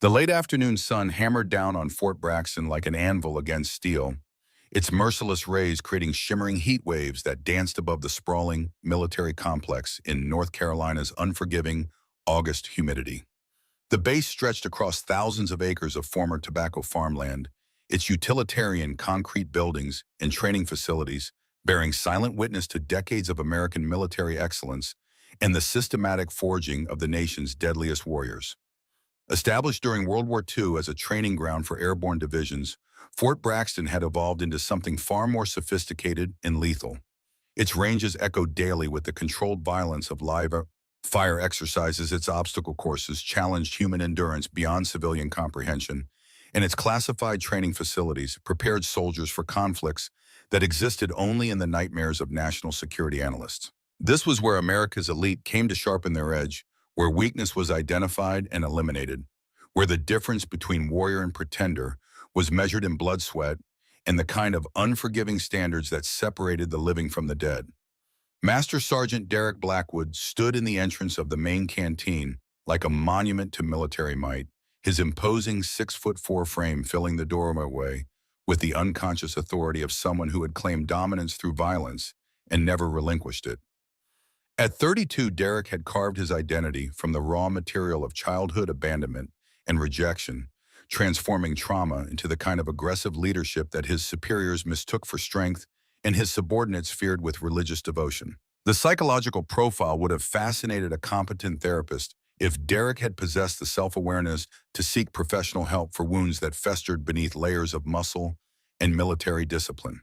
The late afternoon sun hammered down on Fort Braxton like an anvil against steel, its merciless rays creating shimmering heat waves that danced above the sprawling military complex in North Carolina's unforgiving August humidity. The base stretched across thousands of acres of former tobacco farmland, its utilitarian concrete buildings and training facilities bearing silent witness to decades of American military excellence and the systematic forging of the nation's deadliest warriors. Established during World War II as a training ground for airborne divisions, Fort Braxton had evolved into something far more sophisticated and lethal. Its ranges echoed daily with the controlled violence of live fire exercises, its obstacle courses challenged human endurance beyond civilian comprehension, and its classified training facilities prepared soldiers for conflicts that existed only in the nightmares of national security analysts. This was where America's elite came to sharpen their edge, where weakness was identified and eliminated, where the difference between warrior and pretender was measured in blood, sweat, and the kind of unforgiving standards that separated the living from the dead. Master Sergeant Derek Blackwood stood in the entrance of the main canteen like a monument to military might, his imposing 6'4" frame filling the doorway with the unconscious authority of someone who had claimed dominance through violence and never relinquished it. At 32, Derek had carved his identity from the raw material of childhood abandonment and rejection, transforming trauma into the kind of aggressive leadership that his superiors mistook for strength and his subordinates feared with religious devotion. The psychological profile would have fascinated a competent therapist if Derek had possessed the self-awareness to seek professional help for wounds that festered beneath layers of muscle and military discipline.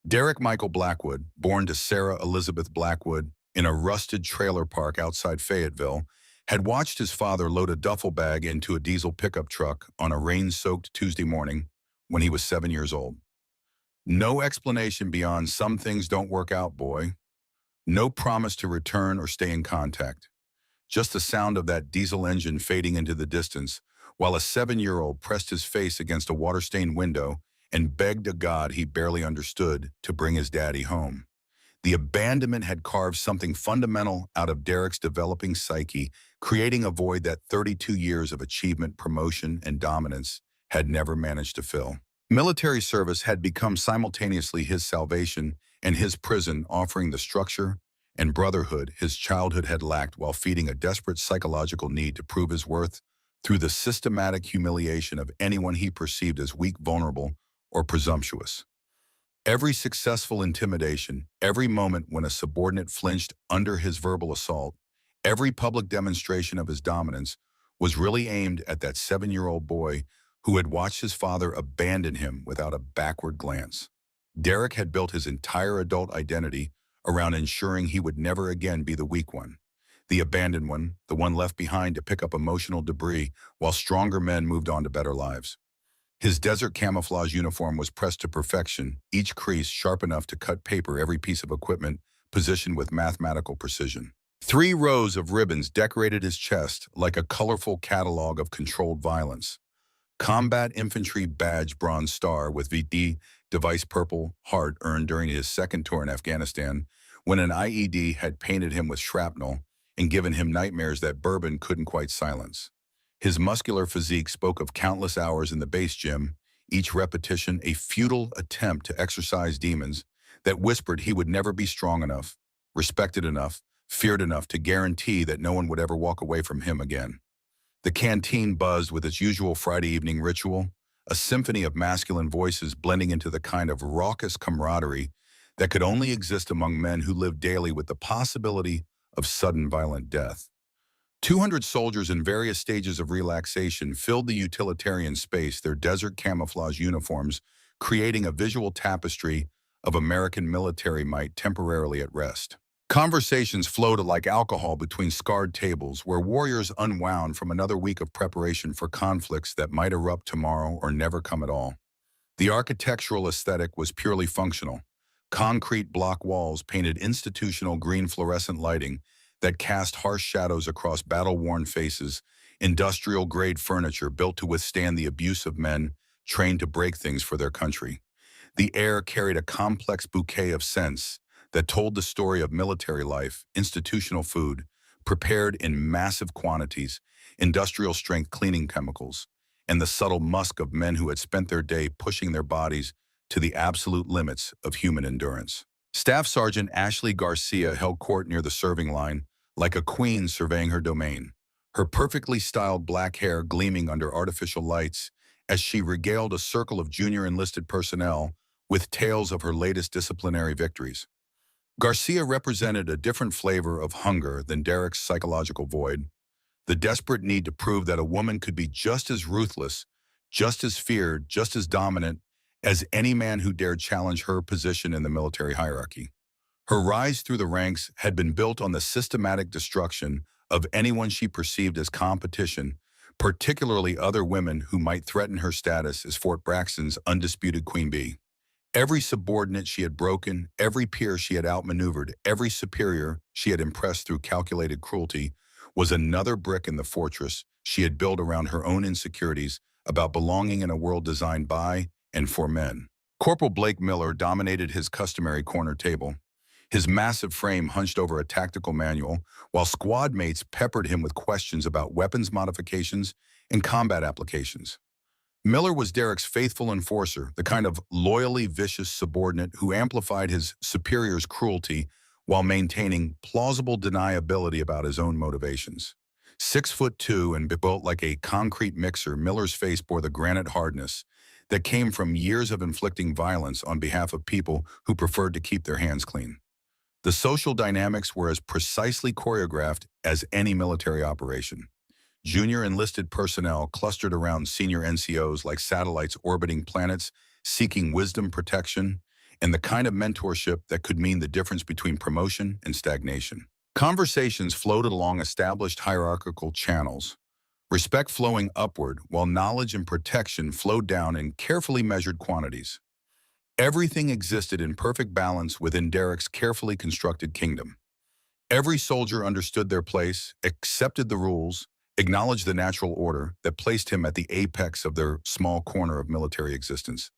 Derek Michael Blackwood, born to Sarah Elizabeth Blackwood in a rusted trailer park outside Fayetteville, had watched his father load a duffel bag into a diesel pickup truck on a rain-soaked Tuesday morning when he was 7 years old. No explanation beyond "some things don't work out, boy." No promise to return or stay in contact. Just the sound of that diesel engine fading into the distance while a 7-year-old pressed his face against a water-stained window and begged a God he barely understood to bring his daddy home. The abandonment had carved something fundamental out of Derek's developing psyche, creating a void that 32 years of achievement, promotion, and dominance had never managed to fill. Military service had become simultaneously his salvation and his prison, offering the structure and brotherhood his childhood had lacked while feeding a desperate psychological need to prove his worth through the systematic humiliation of anyone he perceived as weak, vulnerable, or presumptuous. Every successful intimidation, every moment when a subordinate flinched under his verbal assault, every public demonstration of his dominance was really aimed at that 7-year-old boy who had watched his father abandon him without a backward glance. Derek had built his entire adult identity around ensuring he would never again be the weak one, the abandoned one, the one left behind to pick up emotional debris while stronger men moved on to better lives. His desert camouflage uniform was pressed to perfection, each crease sharp enough to cut paper, every piece of equipment positioned with mathematical precision. 3 rows of ribbons decorated his chest like a colorful catalog of controlled violence. Combat Infantry Badge Bronze Star with VD device Purple Heart earned during his second tour in Afghanistan when an IED had painted him with shrapnel and given him nightmares that bourbon couldn't quite silence. His muscular physique spoke of countless hours in the base gym, each repetition a futile attempt to exorcise demons that whispered he would never be strong enough, respected enough, feared enough to guarantee that no one would ever walk away from him again. The canteen buzzed with its usual Friday evening ritual, a symphony of masculine voices blending into the kind of raucous camaraderie that could only exist among men who lived daily with the possibility of sudden violent death. 200 soldiers in various stages of relaxation filled the utilitarian space, their desert camouflage uniforms creating a visual tapestry of American military might temporarily at rest. Conversations flowed like alcohol between scarred tables where warriors unwound from another week of preparation for conflicts that might erupt tomorrow or never come at all. The architectural aesthetic was purely functional. Concrete block walls painted institutional green fluorescent lighting that cast harsh shadows across battle-worn faces, industrial-grade furniture built to withstand the abuse of men trained to break things for their country. The air carried a complex bouquet of scents that told the story of military life, institutional food, prepared in massive quantities, industrial-strength cleaning chemicals, and the subtle musk of men who had spent their day pushing their bodies to the absolute limits of human endurance. Staff Sergeant Ashley Garcia held court near the serving line, like a queen surveying her domain, her perfectly styled black hair gleaming under artificial lights as she regaled a circle of junior enlisted personnel with tales of her latest disciplinary victories. Garcia represented a different flavor of hunger than Derek's psychological void, the desperate need to prove that a woman could be just as ruthless, just as feared, just as dominant as any man who dared challenge her position in the military hierarchy. Her rise through the ranks had been built on the systematic destruction of anyone she perceived as competition, particularly other women who might threaten her status as Fort Braxton's undisputed queen bee. Every subordinate she had broken, every peer she had outmaneuvered, every superior she had impressed through calculated cruelty was another brick in the fortress she had built around her own insecurities about belonging in a world designed by and for men. Corporal Blake Miller dominated his customary corner table, his massive frame hunched over a tactical manual, while squad mates peppered him with questions about weapons modifications and combat applications. Miller was Derek's faithful enforcer, the kind of loyally vicious subordinate who amplified his superior's cruelty while maintaining plausible deniability about his own motivations. 6'2" and built like a concrete mixer, Miller's face bore the granite hardness that came from years of inflicting violence on behalf of people who preferred to keep their hands clean. The social dynamics were as precisely choreographed as any military operation. Junior enlisted personnel clustered around senior NCOs like satellites orbiting planets, seeking wisdom, protection, and the kind of mentorship that could mean the difference between promotion and stagnation. Conversations floated along established hierarchical channels, respect flowing upward while knowledge and protection flowed down in carefully measured quantities. Everything existed in perfect balance within Derek's carefully constructed kingdom. Every soldier understood their place, accepted the rules, acknowledged the natural order that placed him at the apex of their small corner of military existence.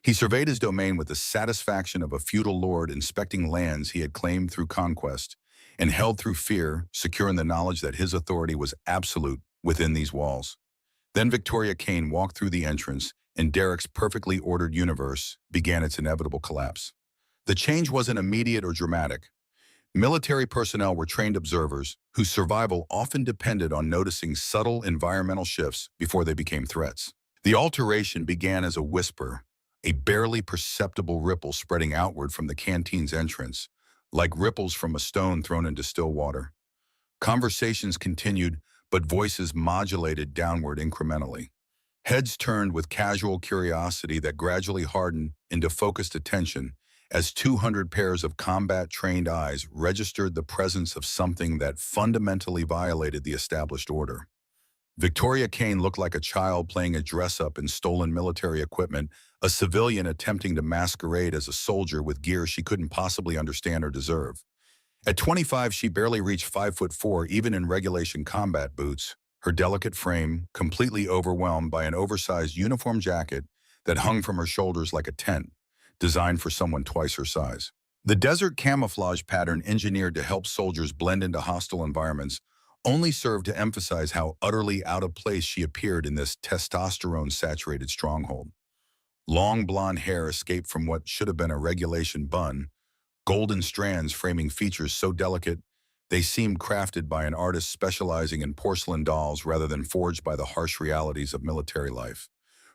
He surveyed his domain with the satisfaction of a feudal lord inspecting lands he had claimed through conquest and held through fear, secure in the knowledge that his authority was absolute within these walls. Then Victoria Kane walked through the entrance, and Derek's perfectly ordered universe began its inevitable collapse. The change wasn't immediate or dramatic. Military personnel were trained observers whose survival often depended on noticing subtle environmental shifts before they became threats. The alteration began as a whisper, a barely perceptible ripple spreading outward from the canteen's entrance, like ripples from a stone thrown into still water. Conversations continued, but voices modulated downward incrementally. Heads turned with casual curiosity that gradually hardened into focused attention as 200 pairs of combat-trained eyes registered the presence of something that fundamentally violated the established order. Victoria Kane looked like a child playing a dress-up in stolen military equipment, a civilian attempting to masquerade as a soldier with gear she couldn't possibly understand or deserve. At 25, she barely reached 5'4", even in regulation combat boots, her delicate frame completely overwhelmed by an oversized uniform jacket that hung from her shoulders like a tent, designed for someone twice her size. The desert camouflage pattern engineered to help soldiers blend into hostile environments only served to emphasize how utterly out of place she appeared in this testosterone-saturated stronghold. Long blonde hair escaped from what should have been a regulation bun, golden strands framing features so delicate they seemed crafted by an artist specializing in porcelain dolls rather than forged by the harsh realities of military life.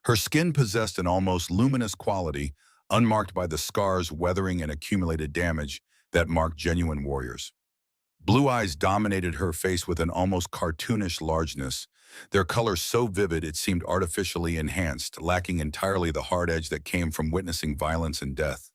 Her skin possessed an almost luminous quality, unmarked by the scars, weathering, and accumulated damage that marked genuine warriors. Blue eyes dominated her face with an almost cartoonish largeness, their color so vivid it seemed artificially enhanced, lacking entirely the hard edge that came from witnessing violence and death.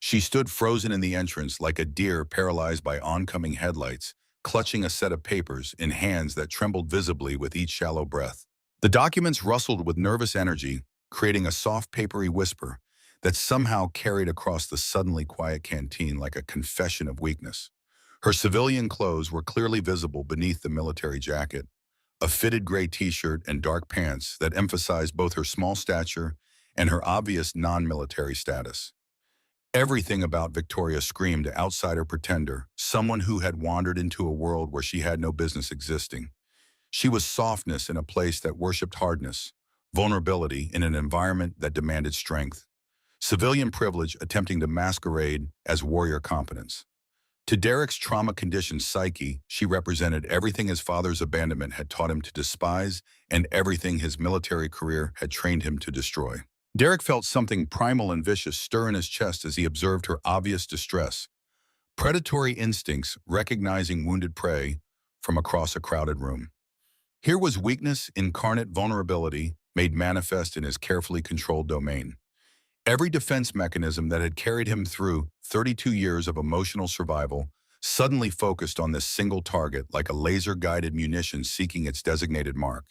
She stood frozen in the entrance like a deer paralyzed by oncoming headlights, clutching a set of papers in hands that trembled visibly with each shallow breath. The documents rustled with nervous energy, creating a soft, papery whisper that somehow carried across the suddenly quiet canteen like a confession of weakness. Her civilian clothes were clearly visible beneath the military jacket, a fitted gray t-shirt and dark pants that emphasized both her small stature and her obvious non-military status. Everything about Victoria screamed outsider pretender, someone who had wandered into a world where she had no business existing. She was softness in a place that worshipped hardness, vulnerability in an environment that demanded strength, civilian privilege attempting to masquerade as warrior competence. To Derek's trauma-conditioned psyche, she represented everything his father's abandonment had taught him to despise and everything his military career had trained him to destroy. Derek felt something primal and vicious stir in his chest as he observed her obvious distress, predatory instincts recognizing wounded prey from across a crowded room. Here was weakness, incarnate vulnerability, made manifest in his carefully controlled domain. Every defense mechanism that had carried him through 32 years of emotional survival suddenly focused on this single target like a laser-guided munition seeking its designated mark.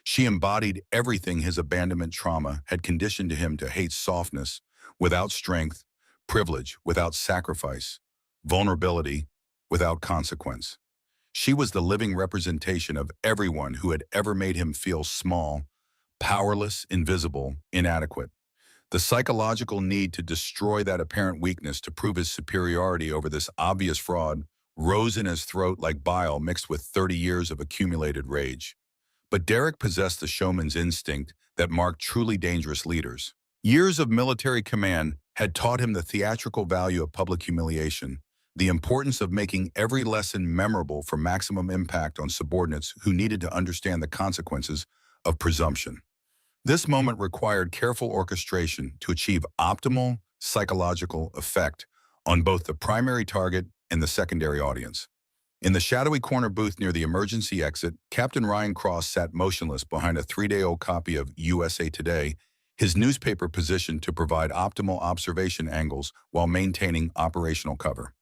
She embodied everything his abandonment trauma had conditioned him to hate: softness without strength, privilege without sacrifice, vulnerability without consequence. She was the living representation of everyone who had ever made him feel small, powerless, invisible, inadequate. The psychological need to destroy that apparent weakness to prove his superiority over this obvious fraud rose in his throat like bile mixed with 30 years of accumulated rage. But Derek possessed the showman's instinct that marked truly dangerous leaders. Years of military command had taught him the theatrical value of public humiliation, the importance of making every lesson memorable for maximum impact on subordinates who needed to understand the consequences of presumption. This moment required careful orchestration to achieve optimal psychological effect on both the primary target and the secondary audience. In the shadowy corner booth near the emergency exit, Captain Ryan Cross sat motionless behind a 3-day-old copy of USA Today, his newspaper positioned to provide optimal observation angles while maintaining operational cover.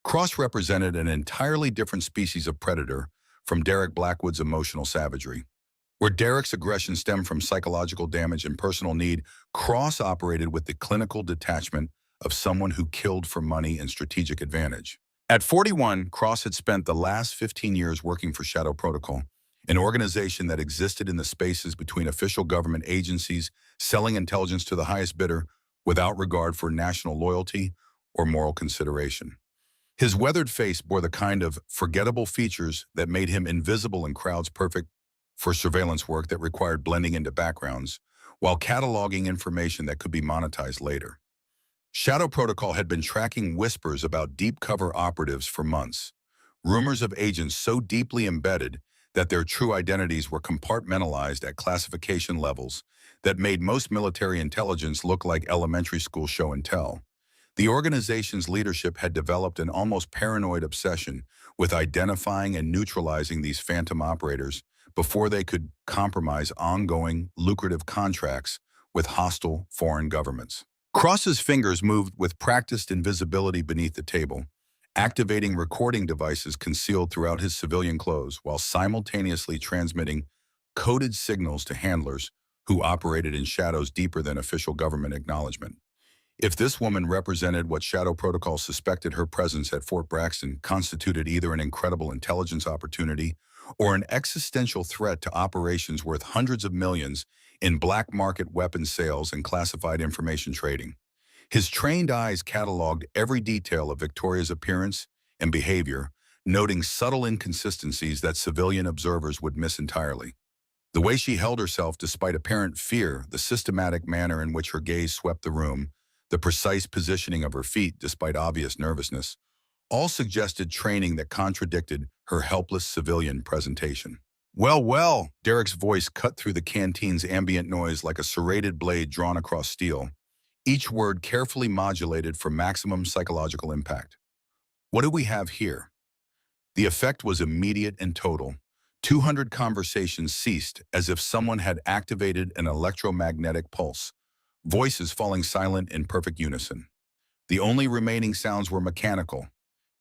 Cross represented an entirely different species of predator from Derek Blackwood's emotional savagery. Where Derek's aggression stemmed from psychological damage and personal need, Cross operated with the clinical detachment of someone who killed for money and strategic advantage. At 41, Cross had spent the last 15 years working for Shadow Protocol, an organization that existed in the spaces between official government agencies, selling intelligence to the highest bidder without regard for national loyalty or moral consideration. His weathered face bore the kind of forgettable features that made him invisible in crowds, perfect for surveillance work that required blending into backgrounds, while cataloging information that could be monetized later. Shadow Protocol had been tracking whispers about deep cover operatives for months, rumors of agents so deeply embedded that their true identities were compartmentalized at classification levels that made most military intelligence look like elementary school show and tell. The organization's leadership had developed an almost paranoid obsession with identifying and neutralizing these phantom operators before they could compromise ongoing, lucrative contracts with hostile foreign governments. Cross's fingers moved with practiced invisibility beneath the table, activating recording devices concealed throughout his civilian clothes while simultaneously transmitting coded signals to handlers who operated in shadows deeper than official government acknowledgement. If this woman represented what Shadow Protocol suspected, her presence at Fort Braxton constituted either an incredible intelligence opportunity or an existential threat to operations worth hundreds of millions in black market weapons sales and classified information trading. His trained eyes cataloged every detail of Victoria's appearance and behavior, noting subtle inconsistencies that civilian observers would miss entirely. The way she held herself despite apparent fear, the systematic manner in which her gaze swept the room, the precise positioning of her feet despite obvious nervousness, all suggested training that contradicted her helpless civilian presentation. Well, well, Derek's voice cut through the canteen's ambient noise like a serrated blade drawn across steel, each word carefully modulated for maximum psychological impact. What do we have here? The effect was immediate and total. 200 conversations ceased as if someone had activated an electromagnetic pulse, voices falling silent in perfect unison. The only remaining sounds were mechanical,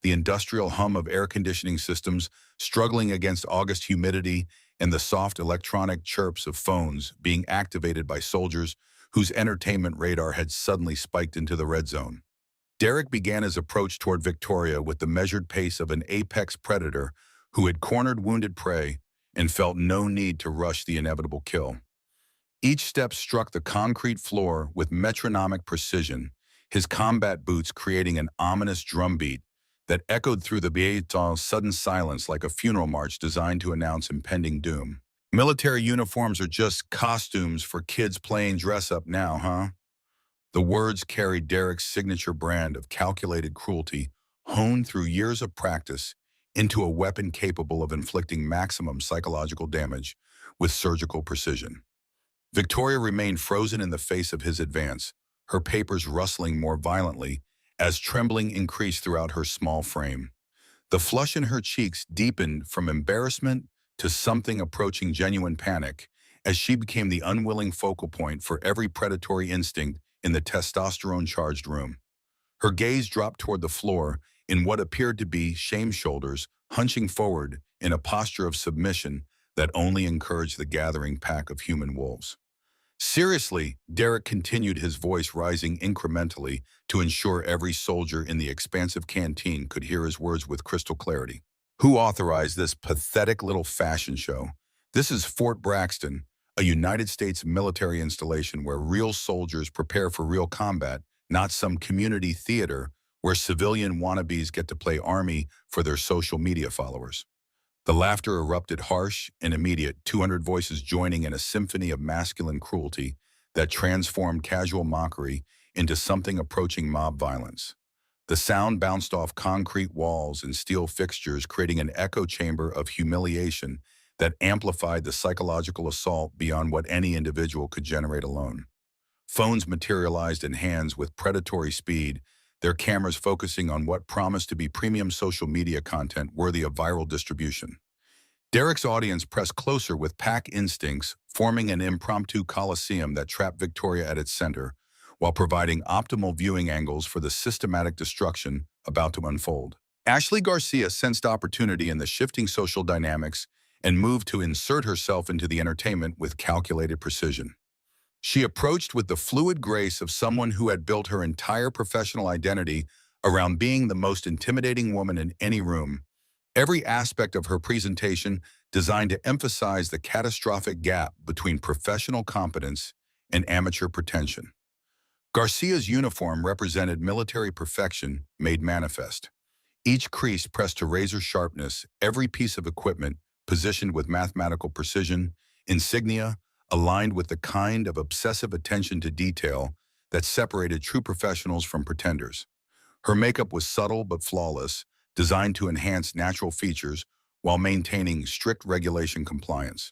the industrial hum of air conditioning systems struggling against August humidity and the soft electronic chirps of phones being activated by soldiers whose entertainment radar had suddenly spiked into the red zone. Derek began his approach toward Victoria with the measured pace of an apex predator who had cornered wounded prey and felt no need to rush the inevitable kill. Each step struck the concrete floor with metronomic precision, his combat boots creating an ominous drumbeat that echoed through the Beitan's sudden silence like a funeral march designed to announce impending doom. Military uniforms are just costumes for kids playing dress-up now, huh? The words carried Derek's signature brand of calculated cruelty, honed through years of practice into a weapon capable of inflicting maximum psychological damage with surgical precision. Victoria remained frozen in the face of his advance, her papers rustling more violently as trembling increased throughout her small frame. The flush in her cheeks deepened from embarrassment to something approaching genuine panic as she became the unwilling focal point for every predatory instinct in the testosterone-charged room. Her gaze dropped toward the floor in what appeared to be shame shoulders, hunching forward in a posture of submission that only encouraged the gathering pack of human wolves. Seriously, Derek continued, his voice rising incrementally to ensure every soldier in the expansive canteen could hear his words with crystal clarity. Who authorized this pathetic little fashion show? This is Fort Braxton, a United States military installation where real soldiers prepare for real combat, not some community theater where civilian wannabes get to play army for their social media followers. The laughter erupted, harsh and immediate, 200 voices joining in a symphony of masculine cruelty that transformed casual mockery into something approaching mob violence. The sound bounced off concrete walls and steel fixtures, creating an echo chamber of humiliation that amplified the psychological assault beyond what any individual could generate alone. Phones materialized in hands with predatory speed, their cameras focusing on what promised to be premium social media content worthy of viral distribution. Derek's audience pressed closer with pack instincts, forming an impromptu coliseum that trapped Victoria at its center, while providing optimal viewing angles for the systematic destruction about to unfold. Ashley Garcia sensed opportunity in the shifting social dynamics and moved to insert herself into the entertainment with calculated precision. She approached with the fluid grace of someone who had built her entire professional identity around being the most intimidating woman in any room. Every aspect of her presentation designed to emphasize the catastrophic gap between professional competence and amateur pretension. Garcia's uniform represented military perfection made manifest. Each crease pressed to razor sharpness, every piece of equipment positioned with mathematical precision, insignia aligned with the kind of obsessive attention to detail that separated true professionals from pretenders. Her makeup was subtle but flawless, designed to enhance natural features while maintaining strict regulation compliance.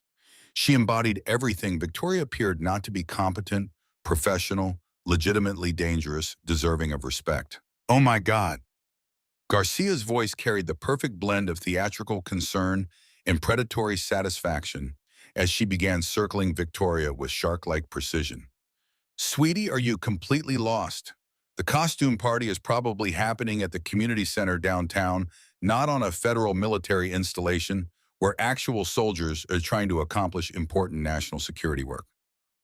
She embodied everything Victoria appeared not to be: competent, professional, legitimately dangerous, deserving of respect. Oh my God! Garcia's voice carried the perfect blend of theatrical concern and predatory satisfaction as she began circling Victoria with shark-like precision. Sweetie, are you completely lost? The costume party is probably happening at the community center downtown, not on a federal military installation where actual soldiers are trying to accomplish important national security work.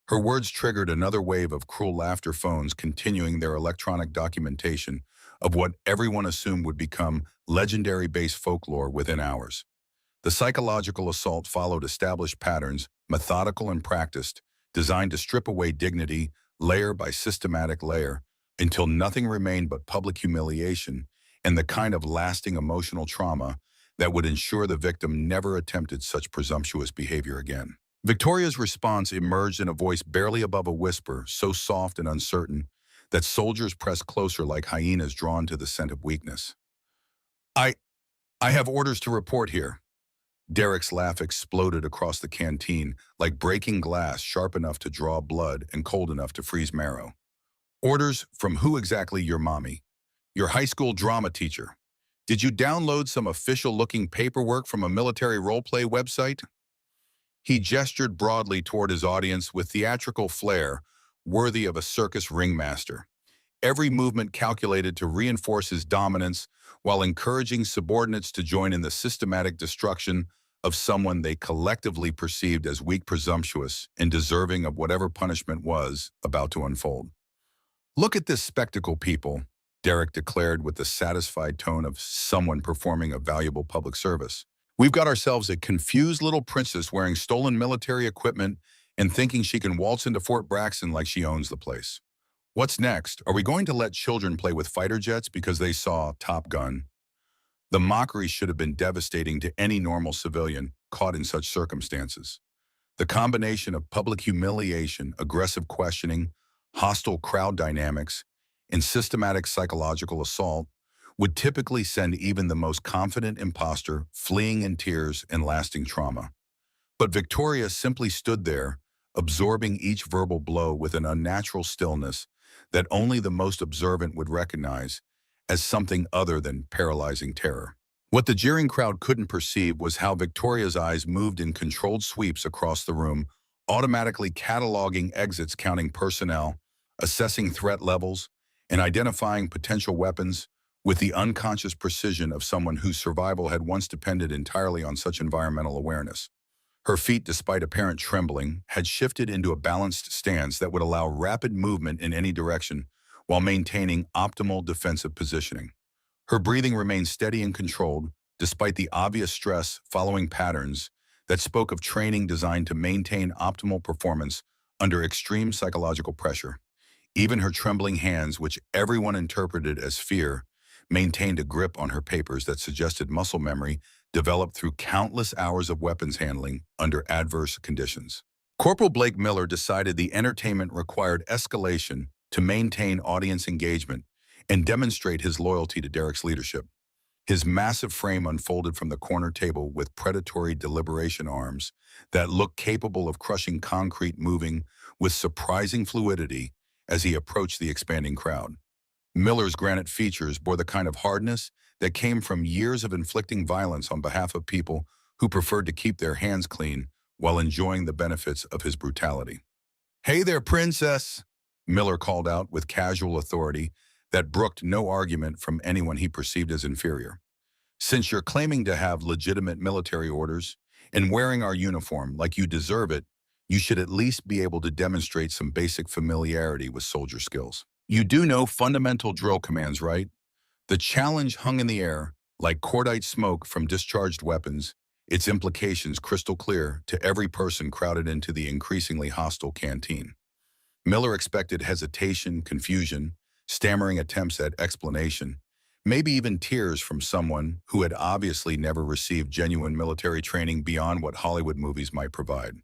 Her words triggered another wave of cruel laughter, phones continuing their electronic documentation of what everyone assumed would become legendary base folklore within hours. The psychological assault followed established patterns, methodical and practiced, designed to strip away dignity, layer by systematic layer, until nothing remained but public humiliation and the kind of lasting emotional trauma that would ensure the victim never attempted such presumptuous behavior again. Victoria's response emerged in a voice barely above a whisper, so soft and uncertain that soldiers pressed closer like hyenas drawn to the scent of weakness. I have orders to report here. Derek's laugh exploded across the canteen like breaking glass, sharp enough to draw blood and cold enough to freeze marrow. Orders from who exactly? Your mommy? Your high school drama teacher? Did you download some official-looking paperwork from a military roleplay website? He gestured broadly toward his audience with theatrical flair, worthy of a circus ringmaster. Every movement calculated to reinforce his dominance while encouraging subordinates to join in the systematic destruction of someone they collectively perceived as weak, presumptuous, and deserving of whatever punishment was about to unfold. Look at this spectacle, people, Derek declared with the satisfied tone of someone performing a valuable public service. We've got ourselves a confused little princess wearing stolen military equipment and thinking she can waltz into Fort Braxton like she owns the place. What's next? Are we going to let children play with fighter jets because they saw Top Gun? The mockery should have been devastating to any normal civilian caught in such circumstances. The combination of public humiliation, aggressive questioning, hostile crowd dynamics, and systematic psychological assault would typically send even the most confident imposter fleeing in tears and lasting trauma. But Victoria simply stood there, absorbing each verbal blow with an unnatural stillness that only the most observant would recognize as something other than paralyzing terror. What the jeering crowd couldn't perceive was how Victoria's eyes moved in controlled sweeps across the room, automatically cataloging exits, counting personnel, assessing threat levels, and identifying potential weapons with the unconscious precision of someone whose survival had once depended entirely on such environmental awareness. Her feet, despite apparent trembling, had shifted into a balanced stance that would allow rapid movement in any direction while maintaining optimal defensive positioning. Her breathing remained steady and controlled, despite the obvious stress following patterns that spoke of training designed to maintain optimal performance under extreme psychological pressure. Even her trembling hands, which everyone interpreted as fear, maintained a grip on her papers that suggested muscle memory developed through countless hours of weapons handling under adverse conditions. Corporal Blake Miller decided the entertainment required escalation to maintain audience engagement and demonstrate his loyalty to Derek's leadership. His massive frame unfolded from the corner table with predatory deliberation arms that looked capable of crushing concrete, moving with surprising fluidity as he approached the expanding crowd. Miller's granite features bore the kind of hardness that came from years of inflicting violence on behalf of people who preferred to keep their hands clean while enjoying the benefits of his brutality. "Hey there, princess," Miller called out with casual authority that brooked no argument from anyone he perceived as inferior. "Since you're claiming to have legitimate military orders and wearing our uniform like you deserve it, you should at least be able to demonstrate some basic familiarity with soldier skills. You do know fundamental drill commands, right?" The challenge hung in the air, like cordite smoke from discharged weapons, its implications crystal clear to every person crowded into the increasingly hostile canteen. Miller expected hesitation, confusion, stammering attempts at explanation, maybe even tears from someone who had obviously never received genuine military training beyond what Hollywood movies might provide.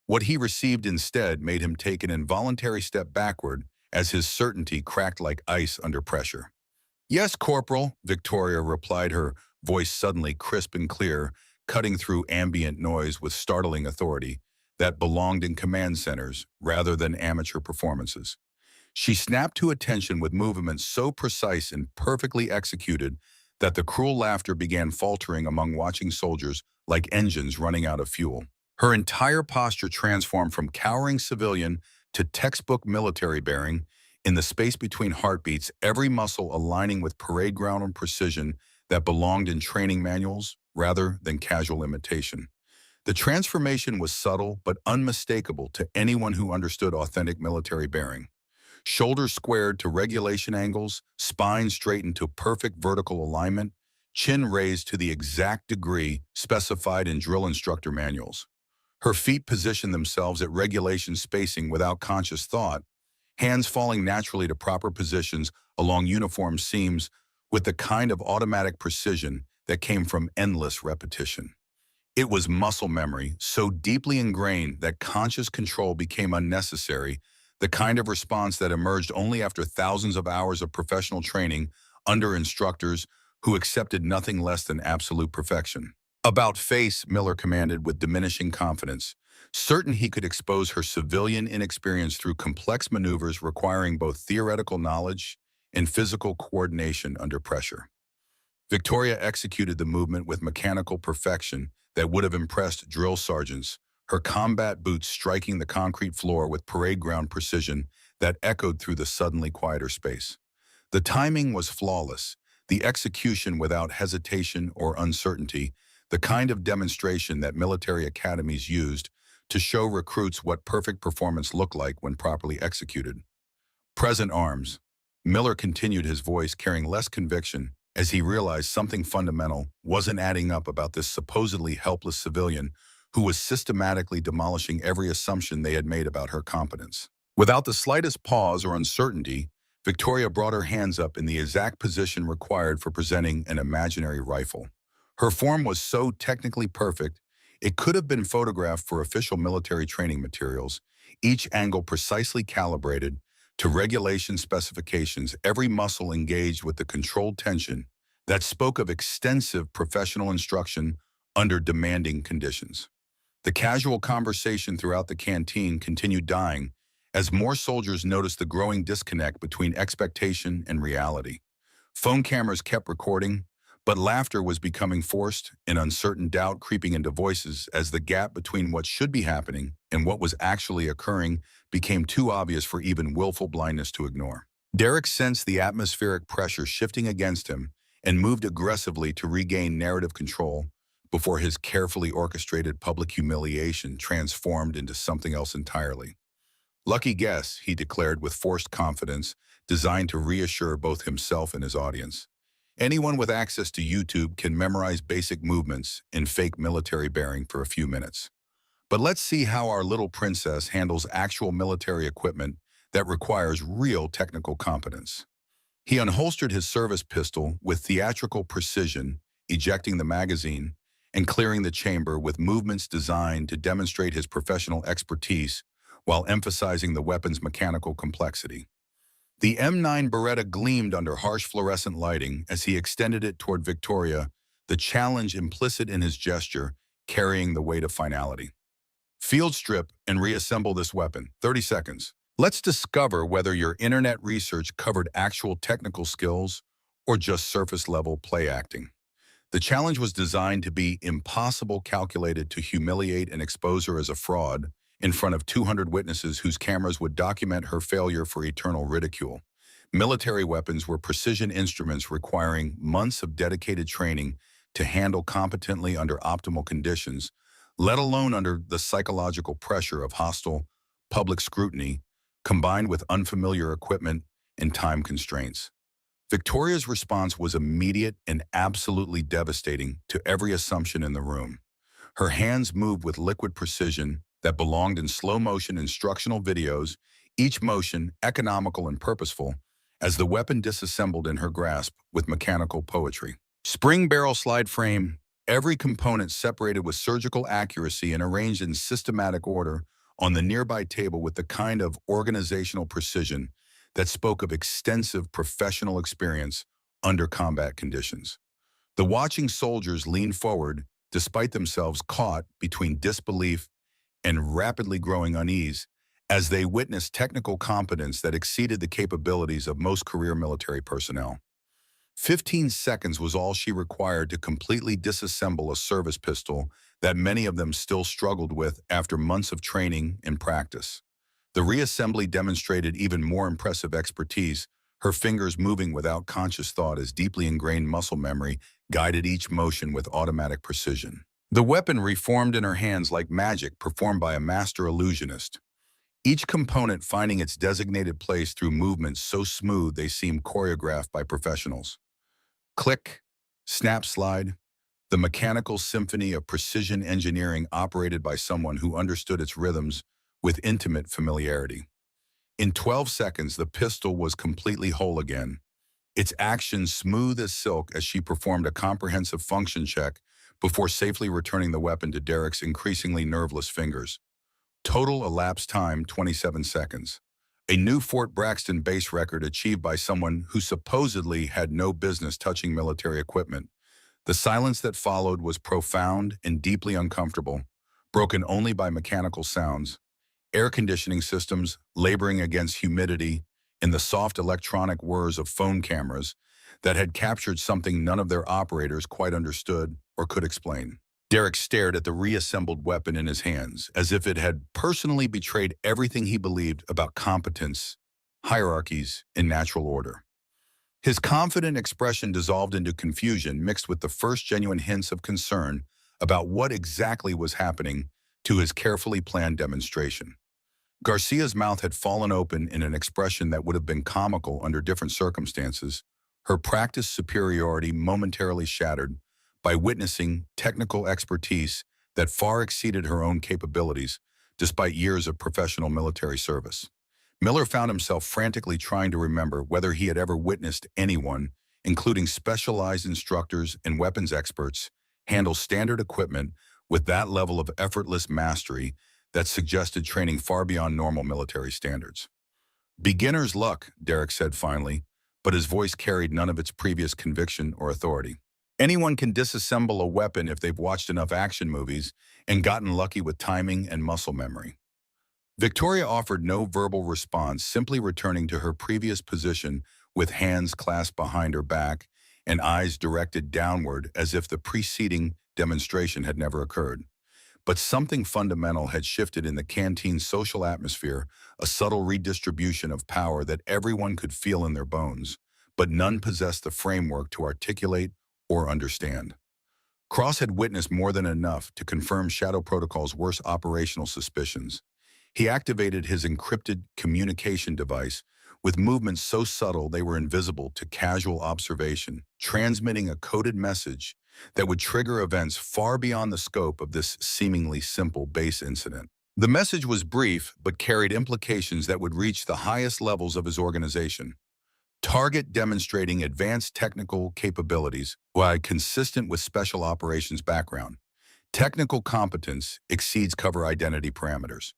What he received instead made him take an involuntary step backward as his certainty cracked like ice under pressure. "Yes, Corporal," Victoria replied, her voice suddenly crisp and clear, cutting through ambient noise with startling authority that belonged in command centers rather than amateur performances. She snapped to attention with movements so precise and perfectly executed that the cruel laughter began faltering among watching soldiers like engines running out of fuel. Her entire posture transformed from cowering civilian to textbook military bearing, in the space between heartbeats, every muscle aligning with parade ground precision that belonged in training manuals rather than casual imitation. The transformation was subtle but unmistakable to anyone who understood authentic military bearing. Shoulders squared to regulation angles, spine straightened to perfect vertical alignment, chin raised to the exact degree specified in drill instructor manuals. Her feet positioned themselves at regulation spacing without conscious thought, hands falling naturally to proper positions along uniform seams with the kind of automatic precision that came from endless repetition. It was muscle memory, so deeply ingrained that conscious control became unnecessary, the kind of response that emerged only after thousands of hours of professional training under instructors who accepted nothing less than absolute perfection. "About face," Miller commanded with diminishing confidence, certain he could expose her civilian inexperience through complex maneuvers requiring both theoretical knowledge and physical coordination under pressure. Victoria executed the movement with mechanical perfection that would have impressed drill sergeants, her combat boots striking the concrete floor with parade ground precision that echoed through the suddenly quieter space. The timing was flawless, the execution without hesitation or uncertainty, the kind of demonstration that military academies used to show recruits what perfect performance looked like when properly executed. "Present arms." Miller continued, his voice carrying less conviction as he realized something fundamental wasn't adding up about this supposedly helpless civilian who was systematically demolishing every assumption they had made about her competence. Without the slightest pause or uncertainty, Victoria brought her hands up in the exact position required for presenting an imaginary rifle. Her form was so technically perfect, it could have been photographed for official military training materials, each angle precisely calibrated to regulation specifications, every muscle engaged with the controlled tension that spoke of extensive professional instruction under demanding conditions. The casual conversation throughout the canteen continued dying as more soldiers noticed the growing disconnect between expectation and reality. Phone cameras kept recording, but laughter was becoming forced and uncertain doubt creeping into voices as the gap between what should be happening and what was actually occurring became too obvious for even willful blindness to ignore. Derek sensed the atmospheric pressure shifting against him and moved aggressively to regain narrative control before his carefully orchestrated public humiliation transformed into something else entirely. "Lucky guess," he declared with forced confidence, designed to reassure both himself and his audience. Anyone with access to YouTube can memorize basic movements in fake military bearing for a few minutes. But let's see how our little princess handles actual military equipment that requires real technical competence. He unholstered his service pistol with theatrical precision, ejecting the magazine and clearing the chamber with movements designed to demonstrate his professional expertise while emphasizing the weapon's mechanical complexity. The M9 Beretta gleamed under harsh fluorescent lighting as he extended it toward Victoria, the challenge implicit in his gesture carrying the weight of finality. "Field strip and reassemble this weapon. 30 seconds. Let's discover whether your internet research covered actual technical skills or just surface-level play acting." The challenge was designed to be impossible, calculated to humiliate and expose her as a fraud in front of 200 witnesses whose cameras would document her failure for eternal ridicule. Military weapons were precision instruments requiring months of dedicated training to handle competently under optimal conditions, let alone under the psychological pressure of hostile public scrutiny, combined with unfamiliar equipment and time constraints. Victoria's response was immediate and absolutely devastating to every assumption in the room. Her hands moved with liquid precision that belonged in slow-motion instructional videos, each motion economical and purposeful, as the weapon disassembled in her grasp with mechanical poetry. Spring barrel slide frame, every component separated with surgical accuracy and arranged in systematic order on the nearby table with the kind of organizational precision that spoke of extensive professional experience under combat conditions. The watching soldiers leaned forward, despite themselves caught between disbelief and rapidly growing unease, as they witnessed technical competence that exceeded the capabilities of most career military personnel. 15 seconds was all she required to completely disassemble a service pistol that many of them still struggled with after months of training and practice. The reassembly demonstrated even more impressive expertise, her fingers moving without conscious thought as deeply ingrained muscle memory guided each motion with automatic precision. The weapon reformed in her hands like magic performed by a master illusionist, each component finding its designated place through movements so smooth they seemed choreographed by professionals. Click, snap slide, the mechanical symphony of precision engineering operated by someone who understood its rhythms with intimate familiarity. In 12 seconds, the pistol was completely whole again, its action smooth as silk as she performed a comprehensive function check before safely returning the weapon to Derek's increasingly nerveless fingers. Total elapsed time, 27 seconds. A new Fort Braxton base record achieved by someone who supposedly had no business touching military equipment. The silence that followed was profound and deeply uncomfortable, broken only by mechanical sounds, air conditioning systems laboring against humidity, and the soft electronic whirs of phone cameras that had captured something none of their operators quite understood or could explain. Derek stared at the reassembled weapon in his hands, as if it had personally betrayed everything he believed about competence, hierarchies, and natural order. His confident expression dissolved into confusion mixed with the first genuine hints of concern about what exactly was happening to his carefully planned demonstration. Garcia's mouth had fallen open in an expression that would have been comical under different circumstances, her practiced superiority momentarily shattered by witnessing technical expertise that far exceeded her own capabilities, despite years of professional military service. Miller found himself frantically trying to remember whether he had ever witnessed anyone, including specialized instructors and weapons experts, handle standard equipment with that level of effortless mastery that suggested training far beyond normal military standards. Beginner's luck, Derek said finally, but his voice carried none of its previous conviction or authority. Anyone can disassemble a weapon if they've watched enough action movies and gotten lucky with timing and muscle memory. Victoria offered no verbal response, simply returning to her previous position with hands clasped behind her back and eyes directed downward as if the preceding demonstration had never occurred. But something fundamental had shifted in the canteen's social atmosphere, a subtle redistribution of power that everyone could feel in their bones, but none possessed the framework to articulate or understand. Cross had witnessed more than enough to confirm Shadow Protocol's worst operational suspicions. He activated his encrypted communication device with movements so subtle they were invisible to casual observation, transmitting a coded message that would trigger events far beyond the scope of this seemingly simple base incident. The message was brief, but carried implications that would reach the highest levels of his organization. Target demonstrating advanced technical capabilities while consistent with special operations background. Technical competence exceeds cover identity parameters.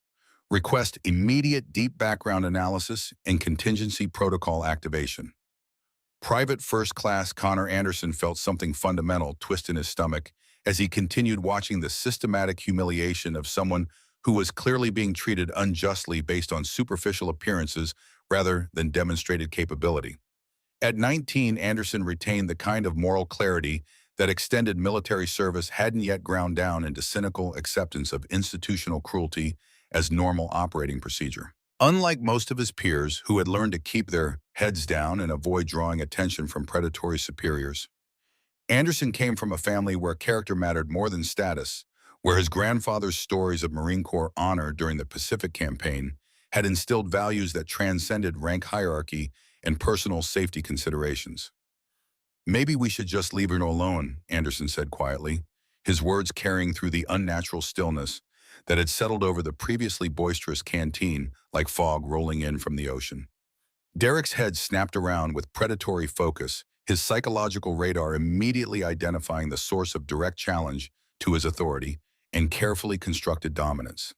Request immediate deep background analysis and contingency protocol activation. Private First Class Connor Anderson felt something fundamental twist in his stomach as he continued watching the systematic humiliation of someone who was clearly being treated unjustly based on superficial appearances rather than demonstrated capability. At 19, Anderson retained the kind of moral clarity that extended military service hadn't yet ground down into cynical acceptance of institutional cruelty as normal operating procedure. Unlike most of his peers who had learned to keep their heads down and avoid drawing attention from predatory superiors, Anderson came from a family where character mattered more than status, where his grandfather's stories of Marine Corps honor during the Pacific Campaign had instilled values that transcended rank hierarchy and personal safety considerations. "Maybe we should just leave her alone," Anderson said quietly, his words carrying through the unnatural stillness that had settled over the previously boisterous canteen like fog rolling in from the ocean. Derek's head snapped around with predatory focus, his psychological radar immediately identifying the source of direct challenge to his authority and carefully constructed dominance.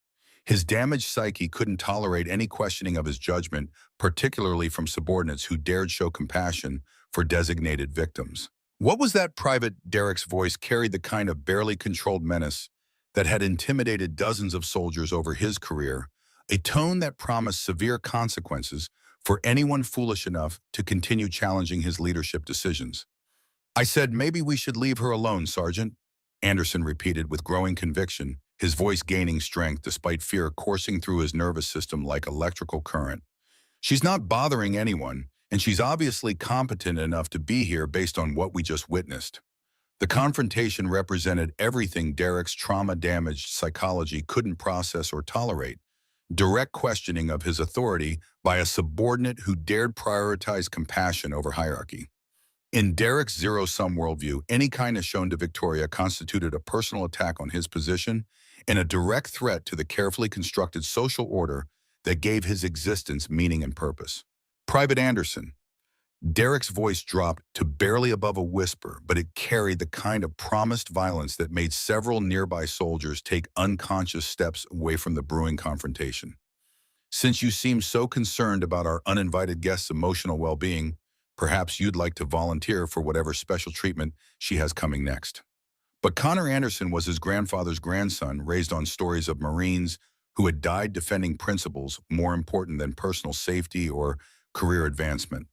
His damaged psyche couldn't tolerate any questioning of his judgment, particularly from subordinates who dared show compassion for designated victims. What was that private? Derek's voice carried the kind of barely controlled menace that had intimidated dozens of soldiers over his career, a tone that promised severe consequences for anyone foolish enough to continue challenging his leadership decisions. "I said maybe we should leave her alone, Sergeant," Anderson repeated with growing conviction, his voice gaining strength despite fear coursing through his nervous system like electrical current. "She's not bothering anyone, and she's obviously competent enough to be here based on what we just witnessed." The confrontation represented everything Derek's trauma-damaged psychology couldn't process or tolerate: direct questioning of his authority by a subordinate who dared prioritize compassion over hierarchy. In Derek's zero-sum worldview, any kindness shown to Victoria constituted a personal attack on his position and a direct threat to the carefully constructed social order that gave his existence meaning and purpose. "Private Anderson." Derek's voice dropped to barely above a whisper, but it carried the kind of promised violence that made several nearby soldiers take unconscious steps away from the brewing confrontation. "Since you seem so concerned about our uninvited guest's emotional well-being, perhaps you'd like to volunteer for whatever special treatment she has coming next." But Connor Anderson was his grandfather's grandson, raised on stories of Marines who had died defending principles more important than personal safety or career advancement.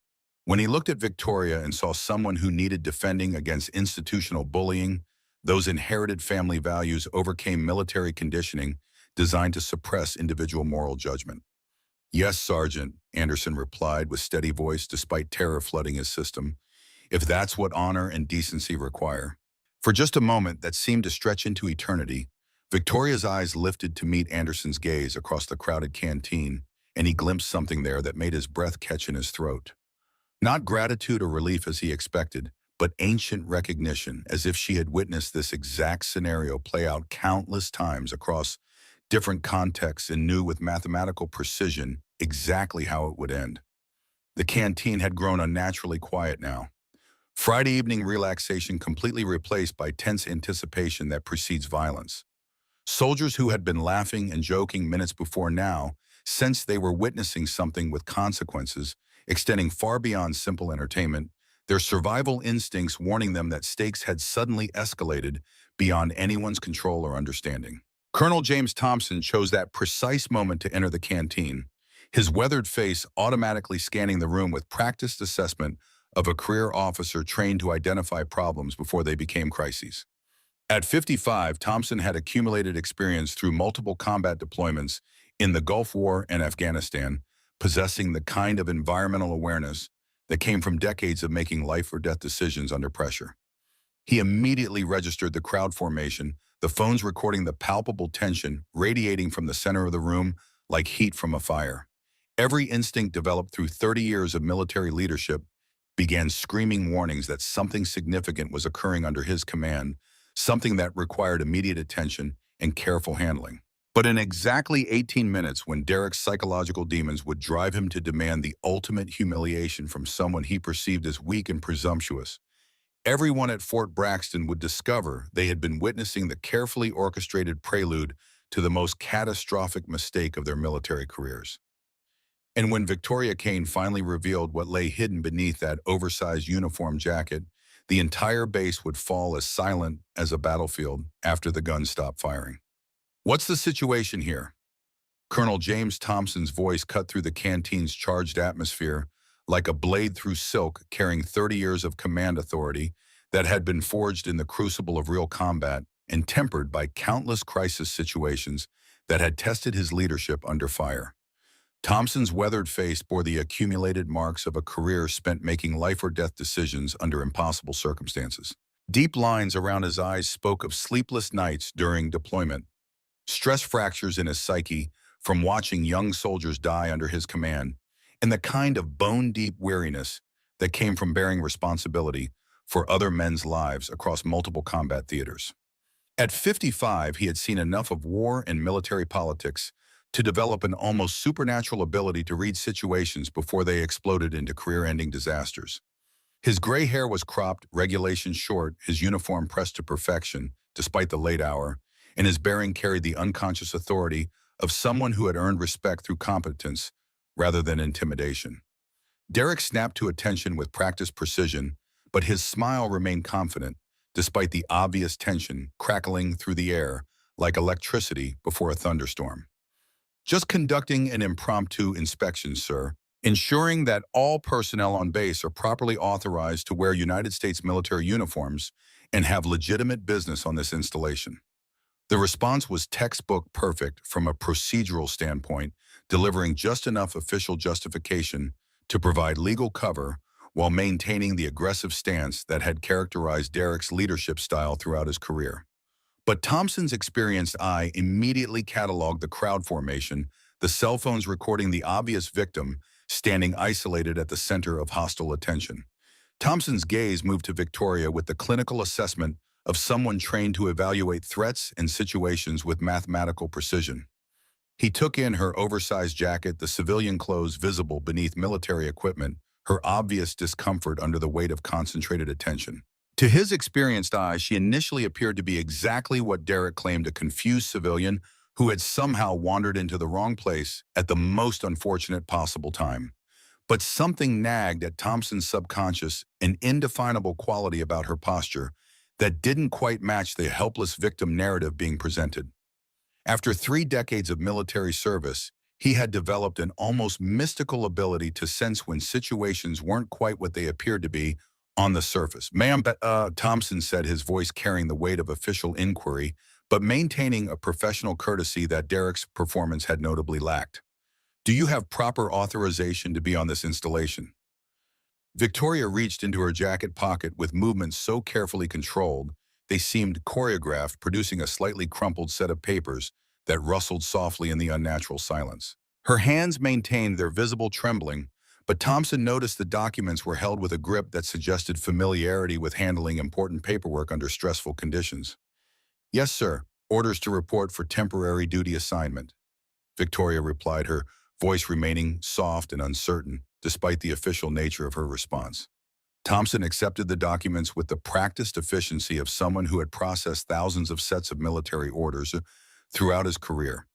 When he looked at Victoria and saw someone who needed defending against institutional bullying, those inherited family values overcame military conditioning designed to suppress individual moral judgment. "Yes, Sergeant," Anderson replied with steady voice despite terror flooding his system, "if that's what honor and decency require." For just a moment that seemed to stretch into eternity, Victoria's eyes lifted to meet Anderson's gaze across the crowded canteen, and he glimpsed something there that made his breath catch in his throat. Not gratitude or relief as he expected, but ancient recognition, as if she had witnessed this exact scenario play out countless times across different contexts, and knew with mathematical precision exactly how it would end. The canteen had grown unnaturally quiet now. Friday evening relaxation completely replaced by tense anticipation that precedes violence. Soldiers who had been laughing and joking minutes before now sensed they were witnessing something with consequences, extending far beyond simple entertainment, their survival instincts warning them that stakes had suddenly escalated beyond anyone's control or understanding. Colonel James Thompson chose that precise moment to enter the canteen, his weathered face automatically scanning the room with practiced assessment of a career officer trained to identify problems before they became crises. At 55, Thompson had accumulated experience through multiple combat deployments in the Gulf War and Afghanistan, possessing the kind of environmental awareness that came from decades of making life or death decisions under pressure. He immediately registered the crowd formation, the phones recording the palpable tension radiating from the center of the room like heat from a fire. Every instinct developed through 30 years of military leadership began screaming warnings that something significant was occurring under his command, something that required immediate attention and careful handling. But in exactly 18 minutes, when Derek's psychological demons would drive him to demand the ultimate humiliation from someone he perceived as weak and presumptuous, everyone at Fort Braxton would discover they had been witnessing the carefully orchestrated prelude to the most catastrophic mistake of their military careers. And when Victoria Kane finally revealed what lay hidden beneath that oversized uniform jacket, the entire base would fall as silent as a battlefield after the guns stopped firing. "What's the situation here?" Colonel James Thompson's voice cut through the canteen's charged atmosphere like a blade through silk, carrying 30 years of command authority that had been forged in the crucible of real combat and tempered by countless crisis situations that had tested his leadership under fire. Thompson's weathered face bore the accumulated marks of a career spent making life or death decisions under impossible circumstances. Deep lines around his eyes spoke of sleepless nights during deployment, stress fractures in his psyche from watching young soldiers die under his command, and the kind of bone-deep weariness that came from bearing responsibility for other men's lives across multiple combat theaters. At 55, he had seen enough of war and military politics to develop an almost supernatural ability to read situations before they exploded into career-ending disasters. His gray hair was cropped, regulations short, his uniform pressed to perfection, despite the late hour, and his bearing carried the unconscious authority of someone who had earned respect through competence rather than intimidation. Derek snapped to attention with practiced precision, but his smile remained confident, despite the obvious tension crackling through the air like electricity before a thunderstorm. "Just conducting an impromptu inspection, sir, ensuring that all personnel on base are properly authorized to wear United States military uniforms and have legitimate business on this installation." The response was textbook perfect from a procedural standpoint, delivering just enough official justification to provide legal cover while maintaining the aggressive stance that had characterized Derek's leadership style throughout his career. But Thompson's experienced eye immediately cataloged the crowd formation, the cell phones recording the obvious victim standing isolated at the center of hostile attention. Thompson's gaze moved to Victoria with the clinical assessment of someone trained to evaluate threats and situations with mathematical precision. He took in her oversized jacket, the civilian clothes visible beneath military equipment, her obvious discomfort under the weight of concentrated attention. To his experienced eyes, she initially appeared to be exactly what Derek claimed, a confused civilian who had somehow wandered into the wrong place at the most unfortunate possible time. But something nagged at Thompson's subconscious, an indefinable quality about her posture that didn't quite match the helpless victim narrative being presented. After 3 decades of military service, he had developed an almost mystical ability to sense when situations weren't quite what they appeared to be on the surface. "Ma'am," Thompson said, his voice carrying the weight of official inquiry, but maintaining a professional courtesy that Derek's performance had notably lacked. "Do you have proper authorization to be on this installation?" Victoria reached into her jacket pocket with movements so carefully controlled, they seemed choreographed, producing a slightly crumpled set of papers that rustled softly in the unnatural silence. Her hands maintained their visible trembling, but Thompson noticed the documents were held with a grip that suggested familiarity with handling important paperwork under stressful conditions. "Yes, sir." Orders to report for temporary duty assignment. Victoria replied, her voice remaining soft and uncertain, despite the official nature of her response. Thompson accepted the documents with the practiced efficiency of someone who had processed thousands of sets of military orders throughout his career.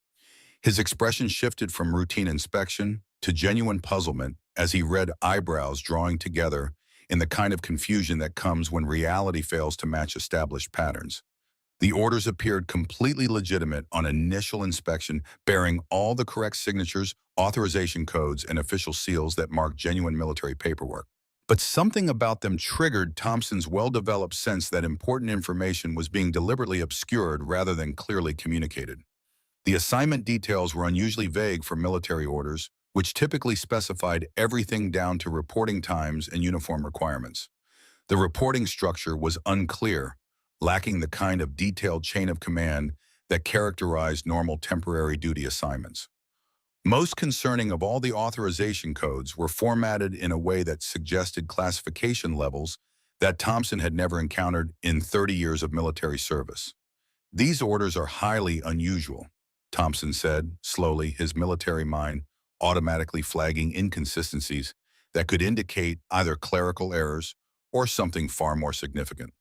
His expression shifted from routine inspection to genuine puzzlement as he read, eyebrows drawing together in the kind of confusion that comes when reality fails to match established patterns. The orders appeared completely legitimate on initial inspection, bearing all the correct signatures, authorization codes, and official seals that mark genuine military paperwork. But something about them triggered Thompson's well-developed sense that important information was being deliberately obscured rather than clearly communicated. The assignment details were unusually vague for military orders, which typically specified everything down to reporting times and uniform requirements. The reporting structure was unclear, lacking the kind of detailed chain of command that characterized normal temporary duty assignments. Most concerning of all, the authorization codes were formatted in a way that suggested classification levels that Thompson had never encountered in 30 years of military service. "These orders are highly unusual," Thompson said, slowly, his military mind automatically flagging inconsistencies that could indicate either clerical errors or something far more significant.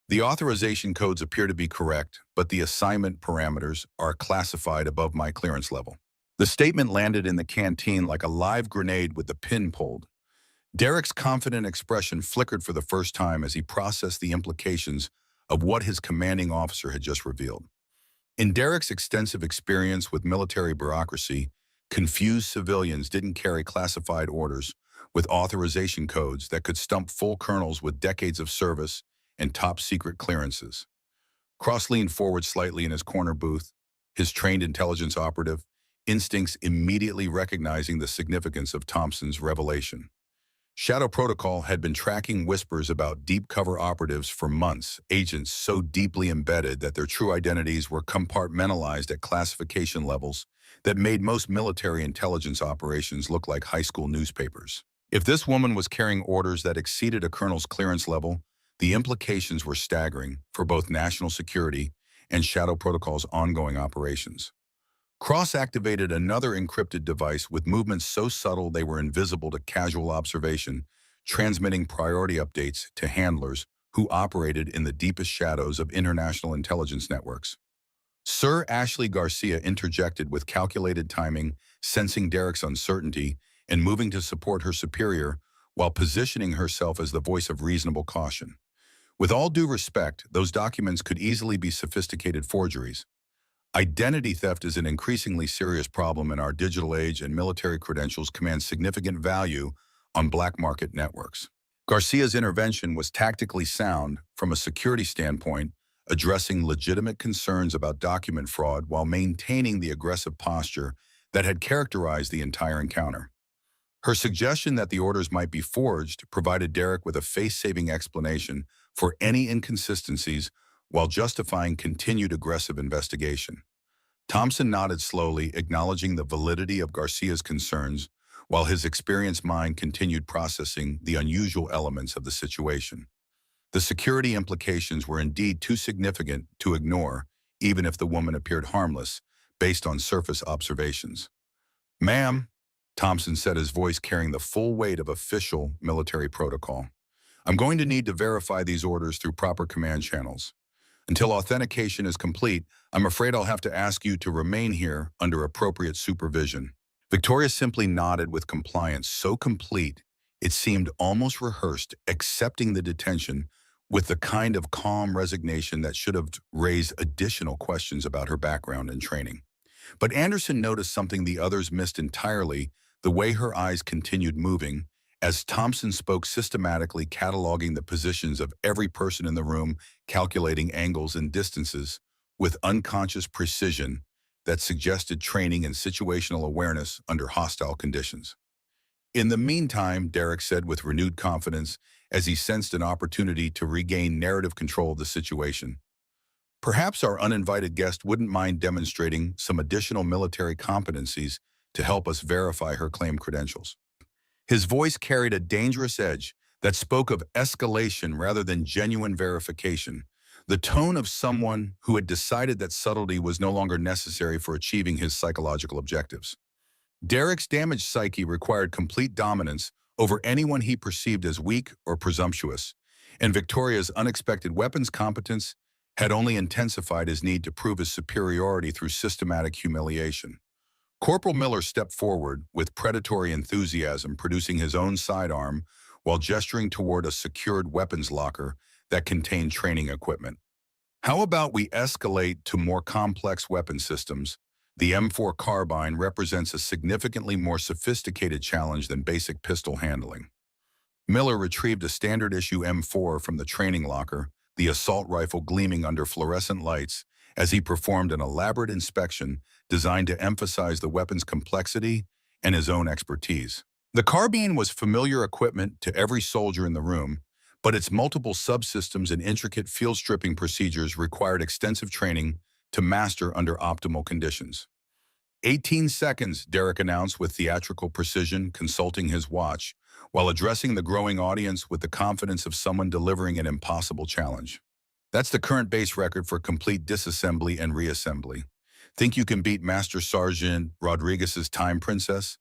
"The authorization codes appear to be correct, but the assignment parameters are classified above my clearance level." The statement landed in the canteen like a live grenade with the pin pulled. Derek's confident expression flickered for the first time as he processed the implications of what his commanding officer had just revealed. In Derek's extensive experience with military bureaucracy, confused civilians didn't carry classified orders with authorization codes that could stump full colonels with decades of service and top-secret clearances. Cross leaned forward slightly in his corner booth, his trained intelligence operative instincts immediately recognizing the significance of Thompson's revelation. Shadow Protocol had been tracking whispers about deep cover operatives for months, agents so deeply embedded that their true identities were compartmentalized at classification levels that made most military intelligence operations look like high school newspapers. If this woman was carrying orders that exceeded a colonel's clearance level, the implications were staggering for both national security and Shadow Protocol's ongoing operations. Cross activated another encrypted device with movements so subtle they were invisible to casual observation, transmitting priority updates to handlers who operated in the deepest shadows of international intelligence networks. Sir Ashley Garcia interjected with calculated timing, sensing Derek's uncertainty and moving to support her superior while positioning herself as the voice of reasonable caution. With all due respect, those documents could easily be sophisticated forgeries. Identity theft is an increasingly serious problem in our digital age, and military credentials command significant value on black market networks. Garcia's intervention was tactically sound from a security standpoint, addressing legitimate concerns about document fraud while maintaining the aggressive posture that had characterized the entire encounter. Her suggestion that the orders might be forged provided Derek with a face-saving explanation for any inconsistencies while justifying continued aggressive investigation. Thompson nodded slowly, acknowledging the validity of Garcia's concerns, while his experienced mind continued processing the unusual elements of the situation. The security implications were indeed too significant to ignore, even if the woman appeared harmless, based on surface observations. "Ma'am," Thompson said, his voice carrying the full weight of official military protocol, "I'm going to need to verify these orders through proper command channels. Until authentication is complete, I'm afraid I'll have to ask you to remain here under appropriate supervision." Victoria simply nodded with compliance so complete it seemed almost rehearsed, accepting the detention with the kind of calm resignation that should have raised additional questions about her background and training. But Anderson noticed something the others missed entirely: the way her eyes continued moving, as Thompson spoke, systematically cataloging the positions of every person in the room, calculating angles and distances with unconscious precision that suggested training and situational awareness under hostile conditions. "In the meantime," Derek said with renewed confidence as he sensed an opportunity to regain narrative control of the situation, "perhaps our uninvited guest wouldn't mind demonstrating some additional military competencies to help us verify her claimed credentials." His voice carried a dangerous edge that spoke of escalation rather than genuine verification. the tone of someone who had decided that subtlety was no longer necessary for achieving his psychological objectives. Derek's damaged psyche required complete dominance over anyone he perceived as weak or presumptuous, and Victoria's unexpected weapons competence had only intensified his need to prove his superiority through systematic humiliation. Corporal Miller stepped forward with predatory enthusiasm, producing his own sidearm while gesturing toward a secured weapons locker that contained training equipment. How about we escalate to more complex weapon systems? The M4 carbine represents a significantly more sophisticated challenge than basic pistol handling. Miller retrieved a standard-issue M4 from the training locker, the assault rifle gleaming under fluorescent lights, as he performed an elaborate inspection designed to emphasize the weapon's complexity and his own expertise. The carbine was familiar equipment to every soldier in the room, but its multiple subsystems and intricate field stripping procedures required extensive training to master under optimal conditions. 18 seconds, Derek announced with theatrical precision, consulting his watch, while addressing the growing audience with the confidence of someone delivering an impossible challenge. That's the current base record for complete disassembly and reassembly. Think you can beat Master Sergeant Rodriguez's time, Princess?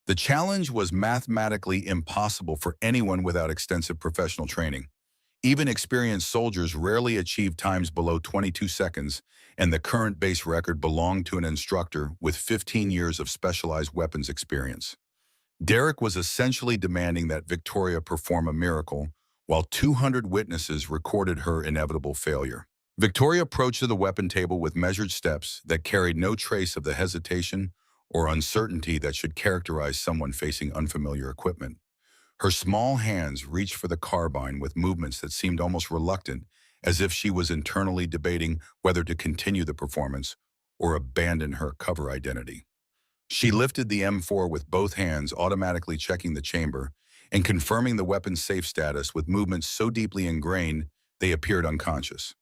The challenge was mathematically impossible for anyone without extensive professional training. Even experienced soldiers rarely achieved times below 22 seconds, and the current base record belonged to an instructor with 15 years of specialized weapons experience. Derek was essentially demanding that Victoria perform a miracle, while 200 witnesses recorded her inevitable failure. Victoria approached the weapon table with measured steps that carried no trace of the hesitation or uncertainty that should characterize someone facing unfamiliar equipment. Her small hands reached for the carbine with movements that seemed almost reluctant, as if she was internally debating whether to continue the performance or abandon her cover identity. She lifted the M4 with both hands, automatically checking the chamber and confirming the weapon's safe status with movements so deeply ingrained they appeared unconscious.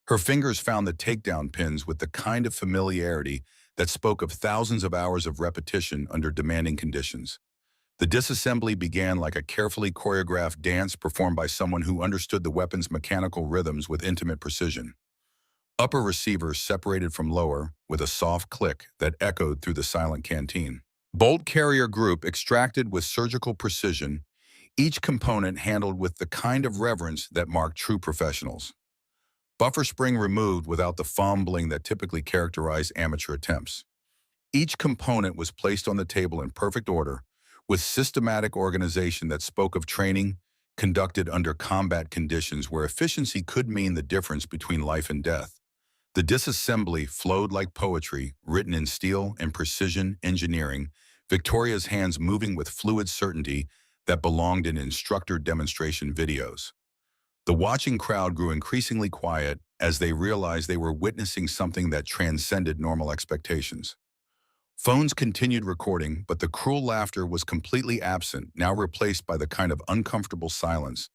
Her fingers found the takedown pins with the kind of familiarity that spoke of thousands of hours of repetition under demanding conditions. The disassembly began like a carefully choreographed dance performed by someone who understood the weapon's mechanical rhythms with intimate precision. Upper receivers separated from lower with a soft click that echoed through the silent canteen. Bolt carrier group extracted with surgical precision, each component handled with the kind of reverence that marked true professionals. Buffer spring removed without the fumbling that typically characterized amateur attempts. Each component was placed on the table in perfect order, with systematic organization that spoke of training conducted under combat conditions where efficiency could mean the difference between life and death. The disassembly flowed like poetry, written in steel and precision engineering, Victoria's hands moving with fluid certainty that belonged in instructor demonstration videos. The watching crowd grew increasingly quiet as they realized they were witnessing something that transcended normal expectations. Phones continued recording, but the cruel laughter was completely absent, now replaced by the kind of uncomfortable silence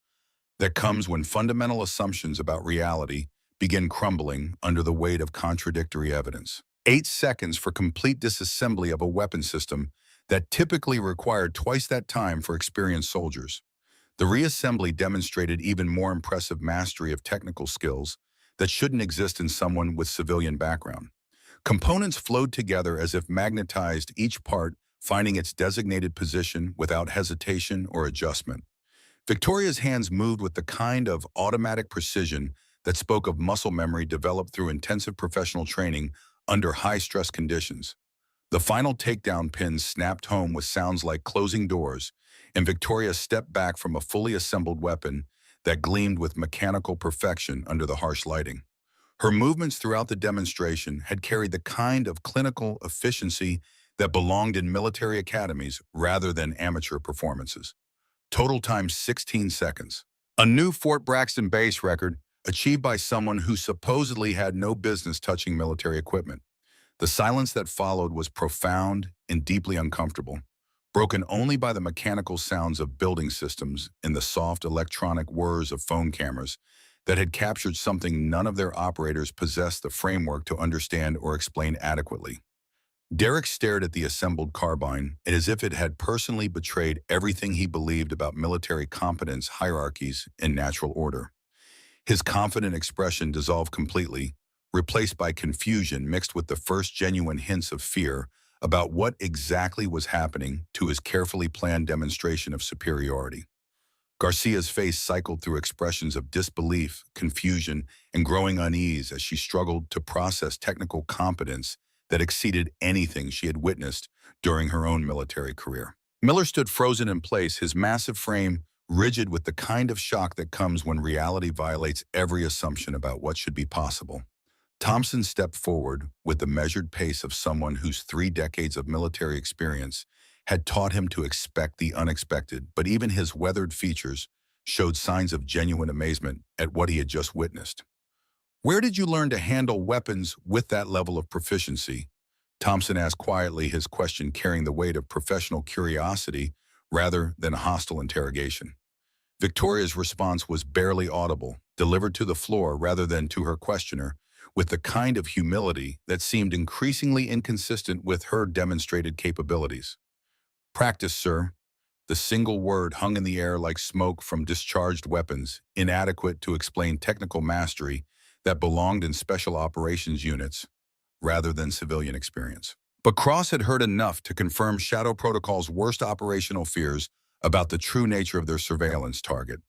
that comes when fundamental assumptions about reality begin crumbling under the weight of contradictory evidence. 8 seconds for complete disassembly of a weapon system that typically required twice that time for experienced soldiers. The reassembly demonstrated even more impressive mastery of technical skills that shouldn't exist in someone with civilian background. Components flowed together as if magnetized, each part finding its designated position without hesitation or adjustment. Victoria's hands moved with the kind of automatic precision that spoke of muscle memory developed through intensive professional training under high-stress conditions. The final takedown pins snapped home with sounds like closing doors, and Victoria stepped back from a fully assembled weapon that gleamed with mechanical perfection under the harsh lighting. Her movements throughout the demonstration had carried the kind of clinical efficiency that belonged in military academies rather than amateur performances. Total time 16 seconds. A new Fort Braxton base record achieved by someone who supposedly had no business touching military equipment. The silence that followed was profound and deeply uncomfortable, broken only by the mechanical sounds of building systems and the soft electronic whirs of phone cameras that had captured something none of their operators possessed the framework to understand or explain adequately. Derek stared at the assembled carbine as if it had personally betrayed everything he believed about military competence, hierarchies, and natural order. His confident expression dissolved completely, replaced by confusion mixed with the first genuine hints of fear about what exactly was happening to his carefully planned demonstration of superiority. Garcia's face cycled through expressions of disbelief, confusion, and growing unease as she struggled to process technical competence that exceeded anything she had witnessed during her own military career. Miller stood frozen in place, his massive frame rigid with the kind of shock that comes when reality violates every assumption about what should be possible. Thompson stepped forward with the measured pace of someone whose 3 decades of military experience had taught him to expect the unexpected, but even his weathered features showed signs of genuine amazement at what he had just witnessed. "Where did you learn to handle weapons with that level of proficiency?" Thompson asked quietly, his question carrying the weight of professional curiosity rather than hostile interrogation. Victoria's response was barely audible, delivered to the floor rather than to her questioner, with the kind of humility that seemed increasingly inconsistent with her demonstrated capabilities. "Practice, sir." The single word hung in the air like smoke from discharged weapons, inadequate to explain technical mastery that belonged in special operations units rather than civilian experience. But Cross had heard enough to confirm Shadow Protocol's worst operational fears about the true nature of their surveillance target.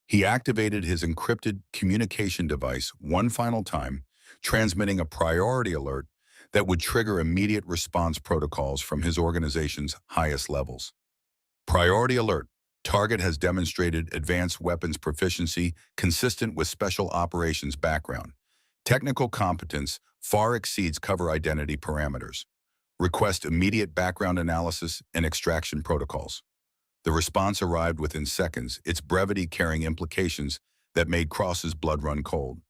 He activated his encrypted communication device one final time, transmitting a priority alert that would trigger immediate response protocols from his organization's highest levels. Priority alert. Target has demonstrated advanced weapons proficiency consistent with special operations background. Technical competence far exceeds cover identity parameters. Request immediate background analysis and extraction protocols. The response arrived within seconds, its brevity carrying implications that made Cross's blood run cold.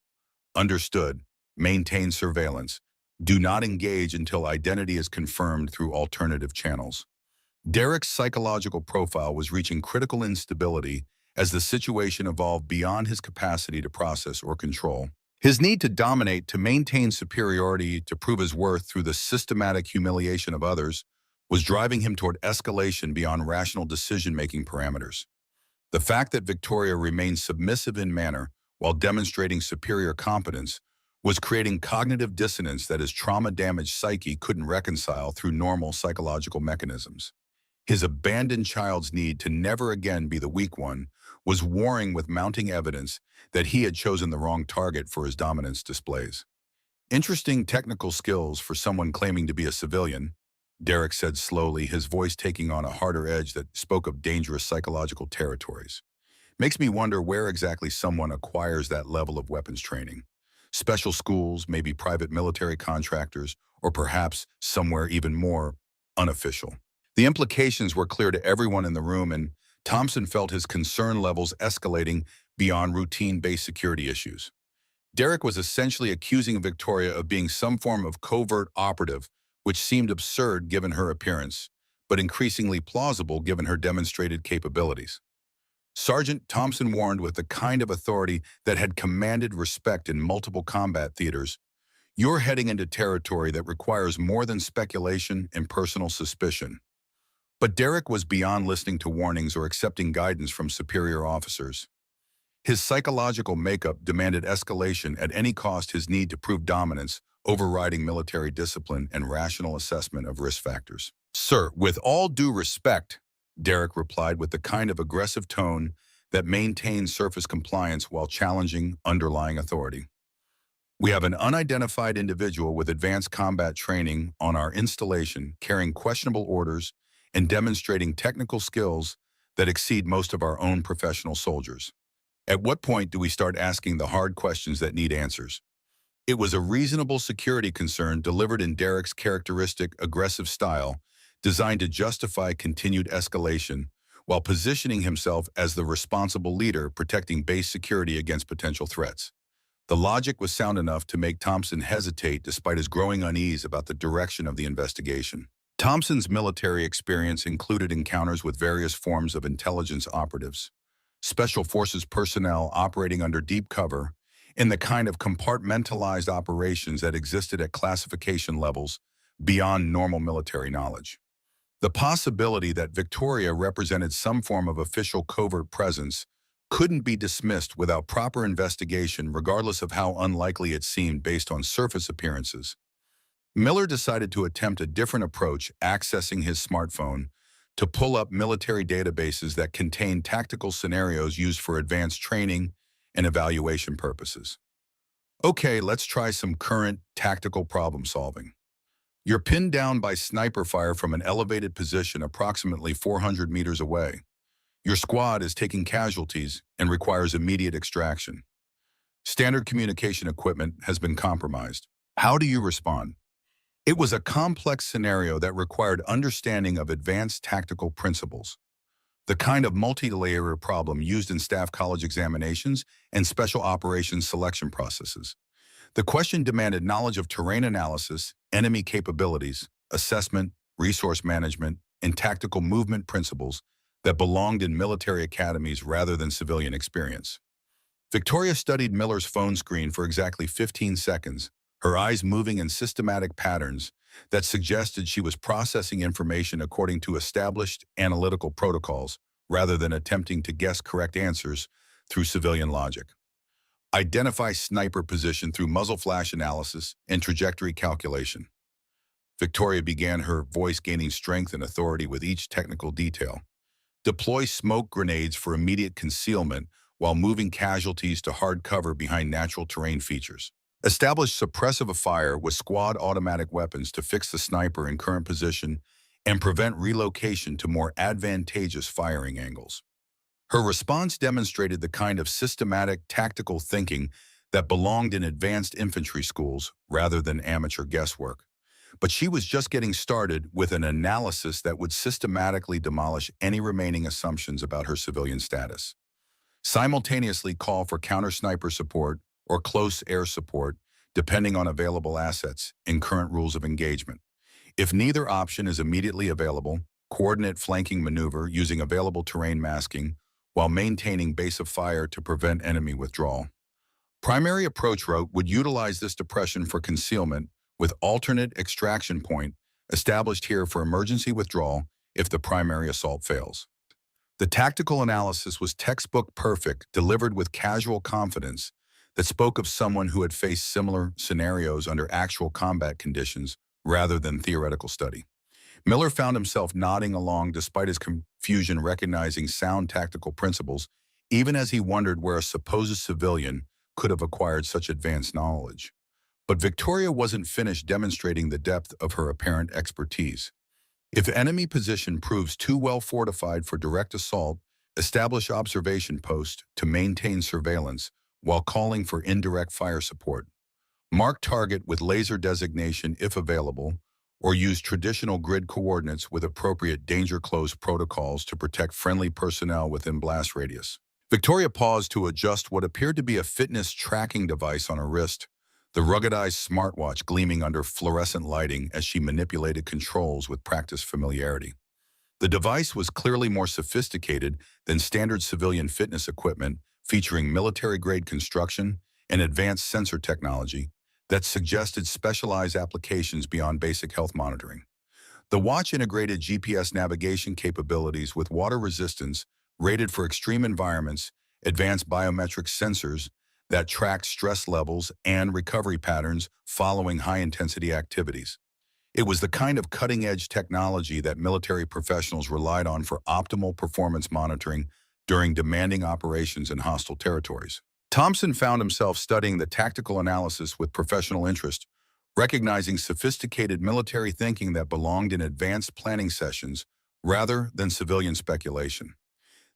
Understood. Maintain surveillance. Do not engage until identity is confirmed through alternative channels. Derek's psychological profile was reaching critical instability as the situation evolved beyond his capacity to process or control. His need to dominate, to maintain superiority, to prove his worth through the systematic humiliation of others was driving him toward escalation beyond rational decision-making parameters. The fact that Victoria remained submissive in manner while demonstrating superior competence was creating cognitive dissonance that his trauma-damaged psyche couldn't reconcile through normal psychological mechanisms. His abandoned child's need to never again be the weak one was warring with mounting evidence that he had chosen the wrong target for his dominance displays. "Interesting technical skills for someone claiming to be a civilian," Derek said slowly, his voice taking on a harder edge that spoke of dangerous psychological territories. "Makes me wonder where exactly someone acquires that level of weapons training. Special schools, maybe private military contractors, or perhaps somewhere even more unofficial." The implications were clear to everyone in the room, and Thompson felt his concern levels escalating beyond routine-based security issues. Derek was essentially accusing Victoria of being some form of covert operative, which seemed absurd given her appearance, but increasingly plausible given her demonstrated capabilities. Sergeant, Thompson warned with the kind of authority that had commanded respect in multiple combat theaters, "You're heading into territory that requires more than speculation and personal suspicion." But Derek was beyond listening to warnings or accepting guidance from superior officers. His psychological makeup demanded escalation at any cost, his need to prove dominance, overriding military discipline and rational assessment of risk factors. "Sir, with all due respect," Derek replied with the kind of aggressive tone that maintained surface compliance while challenging underlying authority. "We have an unidentified individual with advanced combat training on our installation, carrying questionable orders and demonstrating technical skills that exceed most of our own professional soldiers. At what point do we start asking the hard questions that need answers?" It was a reasonable security concern delivered in Derek's characteristic aggressive style, designed to justify continued escalation, while positioning himself as the responsible leader protecting base security against potential threats. The logic was sound enough to make Thompson hesitate despite his growing unease about the direction of the investigation. Thompson's military experience included encounters with various forms of intelligence operatives, special forces personnel operating under deep cover, in the kind of compartmentalized operations that existed at classification levels beyond normal military knowledge. The possibility that Victoria represented some form of official covert presence couldn't be dismissed without proper investigation regardless of how unlikely it seemed based on surface appearances. Miller decided to attempt a different approach, accessing his smartphone to pull up military databases that contained tactical scenarios used for advanced training and evaluation purposes. Okay, let's try some current tactical problem solving. You're pinned down by sniper fire from an elevated position approximately 400 meters away. Your squad is taking casualties and requires immediate extraction. Standard communication equipment has been compromised. How do you respond? It was a complex scenario that required understanding of advanced tactical principles, the kind of multi-layer problem used in staff college examinations and special operations selection processes. The question demanded knowledge of terrain analysis, enemy capabilities, assessment, resource management, and tactical movement principles that belonged in military academies rather than civilian experience. Victoria studied Miller's phone screen for exactly 15 seconds, her eyes moving in systematic patterns that suggested she was processing information according to established analytical protocols rather than attempting to guess correct answers through civilian logic. Identify sniper position through muzzle flash analysis and trajectory calculation. Victoria began, her voice gaining strength and authority with each technical detail. Deploy smoke grenades for immediate concealment while moving casualties to hard cover behind natural terrain features. Establish suppressive fire with squad automatic weapons to fix the sniper in current position and prevent relocation to more advantageous firing angles. Her response demonstrated the kind of systematic, tactical thinking that belonged in advanced infantry schools rather than amateur guesswork. But she was just getting started with an analysis that would systematically demolish any remaining assumptions about her civilian status. Simultaneously call for counter-sniper support or close air support, depending on available assets and current rules of engagement. If neither option is immediately available, coordinate flanking maneuver using available terrain masking while maintaining base of fire to prevent enemy withdrawal. Primary approach route would utilize this depression for concealment with alternate extraction point established here for emergency withdrawal if the primary assault fails. The tactical analysis was textbook perfect, delivered with casual confidence that spoke of someone who had faced similar scenarios under actual combat conditions rather than theoretical study. Miller found himself nodding along despite his confusion, recognizing sound tactical principles, even as he wondered where a supposed civilian could have acquired such advanced knowledge. But Victoria wasn't finished demonstrating the depth of her apparent expertise. If enemy position proves too well fortified for direct assault, establish observation posts to maintain surveillance while calling for indirect fire support. Mark target with laser designation if available, or use traditional grid coordinates with appropriate danger close protocols to protect friendly personnel within blast radius. Victoria paused to adjust what appeared to be a fitness tracking device on her wrist, the ruggedized smartwatch gleaming under fluorescent lighting as she manipulated controls with practiced familiarity. The device was clearly more sophisticated than standard civilian fitness equipment, featuring military-grade construction and advanced sensor technology that suggested specialized applications beyond basic health monitoring. The watch integrated GPS navigation capabilities with water resistance, rated for extreme environments, advanced biometric sensors that tracked stress levels and recovery patterns following high-intensity activities. It was the kind of cutting-edge technology that military professionals relied on for optimal performance monitoring during demanding operations in hostile territories. Thompson found himself studying the tactical analysis with professional interest, recognizing sophisticated military thinking that belonged in advanced planning sessions rather than civilian speculation.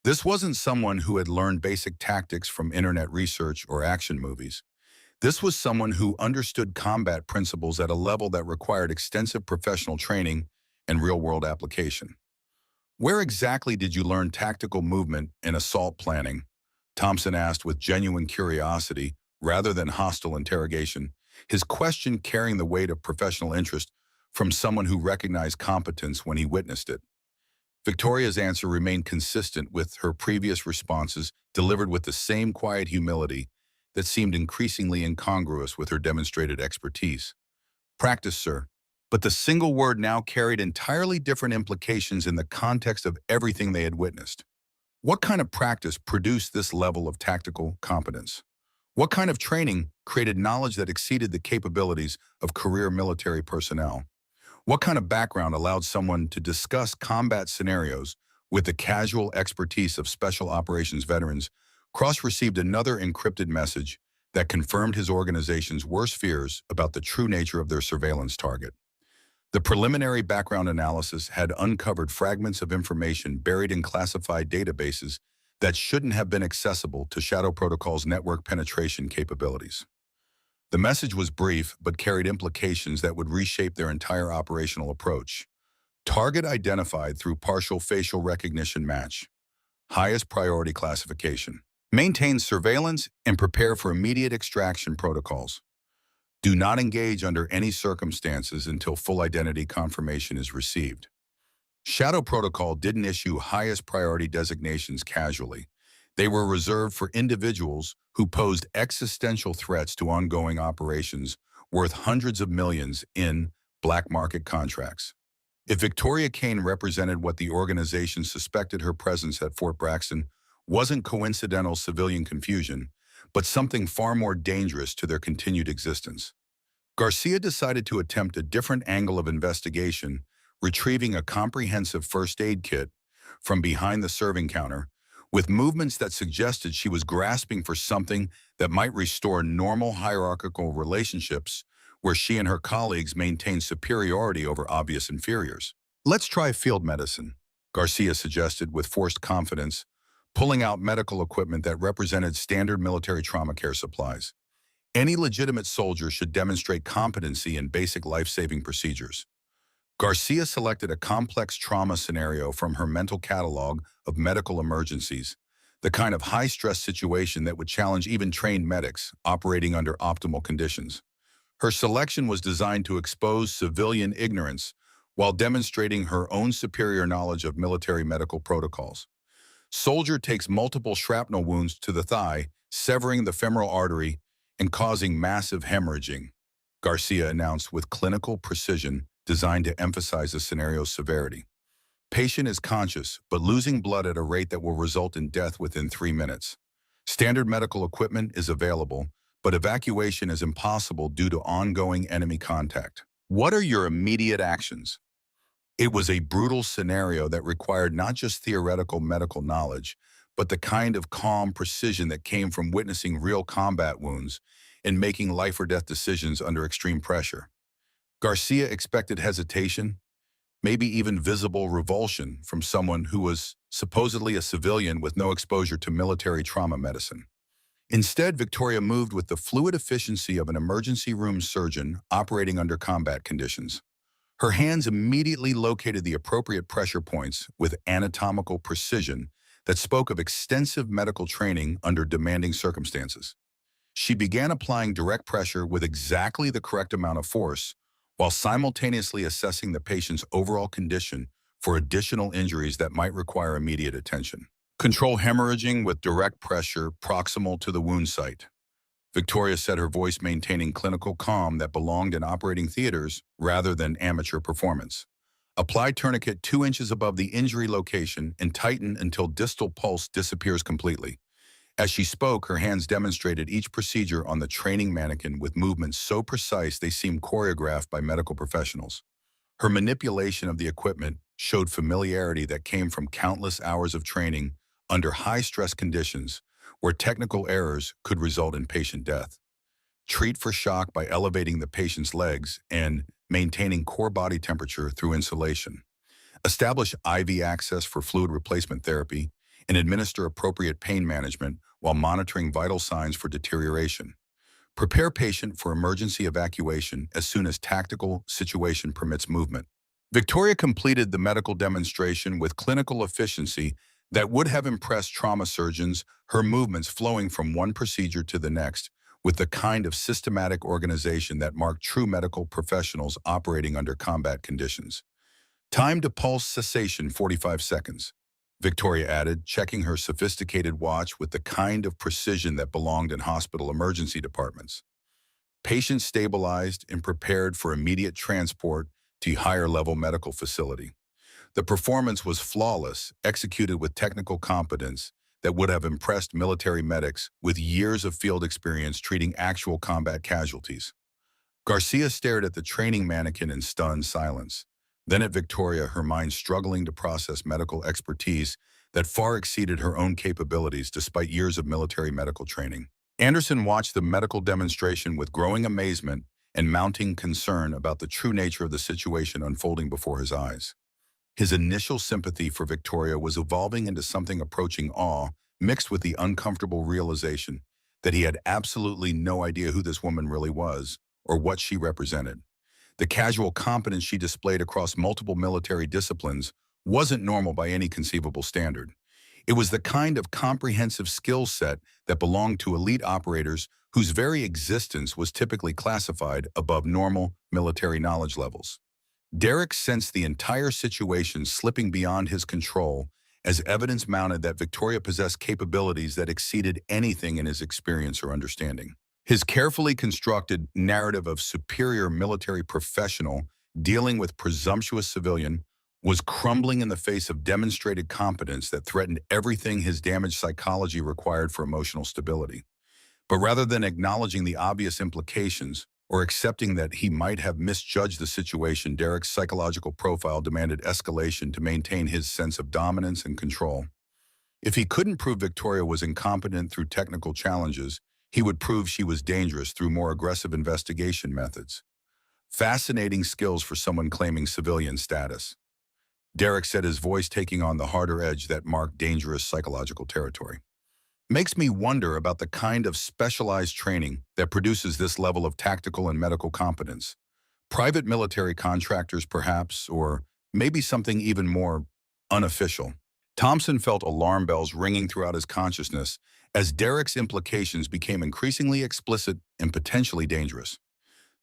This wasn't someone who had learned basic tactics from internet research or action movies. This was someone who understood combat principles at a level that required extensive professional training and real-world application. Where exactly did you learn tactical movement and assault planning? Thompson asked with genuine curiosity rather than hostile interrogation, his question carrying the weight of professional interest from someone who recognized competence when he witnessed it. Victoria's answer remained consistent with her previous responses, delivered with the same quiet humility that seemed increasingly incongruous with her demonstrated expertise. Practice, sir. But the single word now carried entirely different implications in the context of everything they had witnessed. What kind of practice produced this level of tactical competence? What kind of training created knowledge that exceeded the capabilities of career military personnel? What kind of background allowed someone to discuss combat scenarios with the casual expertise of special operations veterans? Cross received another encrypted message that confirmed his organization's worst fears about the true nature of their surveillance target. The preliminary background analysis had uncovered fragments of information buried in classified databases that shouldn't have been accessible to Shadow Protocol's network penetration capabilities. The message was brief but carried implications that would reshape their entire operational approach. Target identified through partial facial recognition match. Highest priority classification. Maintain surveillance and prepare for immediate extraction protocols. Do not engage under any circumstances until full identity confirmation is received. Shadow Protocol didn't issue highest priority designations casually. They were reserved for individuals who posed existential threats to ongoing operations worth hundreds of millions in black market contracts. If Victoria Kane represented what the organization suspected, her presence at Fort Braxton wasn't coincidental civilian confusion, but something far more dangerous to their continued existence. Garcia decided to attempt a different angle of investigation, retrieving a comprehensive first aid kit from behind the serving counter, with movements that suggested she was grasping for something that might restore normal hierarchical relationships where she and her colleagues maintained superiority over obvious inferiors. Let's try field medicine, Garcia suggested with forced confidence, pulling out medical equipment that represented standard military trauma care supplies. Any legitimate soldier should demonstrate competency in basic life-saving procedures. Garcia selected a complex trauma scenario from her mental catalog of medical emergencies, the kind of high-stress situation that would challenge even trained medics operating under optimal conditions. Her selection was designed to expose civilian ignorance while demonstrating her own superior knowledge of military medical protocols. Soldier takes multiple shrapnel wounds to the thigh, severing the femoral artery and causing massive hemorrhaging, Garcia announced with clinical precision designed to emphasize the scenario's severity. Patient is conscious, but losing blood at a rate that will result in death within 3 minutes. Standard medical equipment is available, but evacuation is impossible due to ongoing enemy contact. What are your immediate actions? It was a brutal scenario that required not just theoretical medical knowledge, but the kind of calm precision that came from witnessing real combat wounds and making life or death decisions under extreme pressure. Garcia expected hesitation, maybe even visible revulsion from someone who was supposedly a civilian with no exposure to military trauma medicine. Instead, Victoria moved with the fluid efficiency of an emergency room surgeon operating under combat conditions. Her hands immediately located the appropriate pressure points with anatomical precision that spoke of extensive medical training under demanding circumstances. She began applying direct pressure with exactly the correct amount of force, while simultaneously assessing the patient's overall condition for additional injuries that might require immediate attention. Control hemorrhaging with direct pressure proximal to the wound site. Victoria said, her voice maintaining clinical calm that belonged in operating theaters rather than amateur performance. Apply tourniquet 2 inches above the injury location and tighten until distal pulse disappears completely. As she spoke, her hands demonstrated each procedure on the training mannequin with movements so precise they seemed choreographed by medical professionals. Her manipulation of the equipment showed familiarity that came from countless hours of training under high-stress conditions where technical errors could result in patient death. Treat for shock by elevating the patient's legs and maintaining core body temperature through insulation. Establish IV access for fluid replacement therapy and administer appropriate pain management while monitoring vital signs for deterioration. Prepare patient for emergency evacuation as soon as tactical situation permits movement. Victoria completed the medical demonstration with clinical efficiency that would have impressed trauma surgeons, her movements flowing from one procedure to the next with the kind of systematic organization that marked true medical professionals operating under combat conditions. Time to pulse cessation 45 seconds, Victoria added, checking her sophisticated watch with the kind of precision that belonged in hospital emergency departments. Patient stabilized and prepared for immediate transport to higher-level medical facility. The performance was flawless, executed with technical competence that would have impressed military medics with years of field experience treating actual combat casualties. Garcia stared at the training mannequin in stunned silence, then at Victoria, her mind struggling to process medical expertise that far exceeded her own capabilities despite years of military medical training. Anderson watched the medical demonstration with growing amazement and mounting concern about the true nature of the situation unfolding before his eyes. His initial sympathy for Victoria was evolving into something approaching awe, mixed with the uncomfortable realization that he had absolutely no idea who this woman really was or what she represented. The casual competence she displayed across multiple military disciplines wasn't normal by any conceivable standard. It was the kind of comprehensive skill set that belonged to elite operators whose very existence was typically classified above normal military knowledge levels. Derek sensed the entire situation slipping beyond his control as evidence mounted that Victoria possessed capabilities that exceeded anything in his experience or understanding. His carefully constructed narrative of superior military professional dealing with presumptuous civilian was crumbling in the face of demonstrated competence that threatened everything his damaged psychology required for emotional stability. But rather than acknowledging the obvious implications or accepting that he might have misjudged the situation, Derek's psychological profile demanded escalation to maintain his sense of dominance and control. If he couldn't prove Victoria was incompetent through technical challenges, he would prove she was dangerous through more aggressive investigation methods. Fascinating skills for someone claiming civilian status. Derek said, his voice taking on the harder edge that marked dangerous psychological territory. Makes me wonder about the kind of specialized training that produces this level of tactical and medical competence. Private military contractors, perhaps, or maybe something even more unofficial. Thompson felt alarm bells ringing throughout his consciousness as Derek's implications became increasingly explicit and potentially dangerous.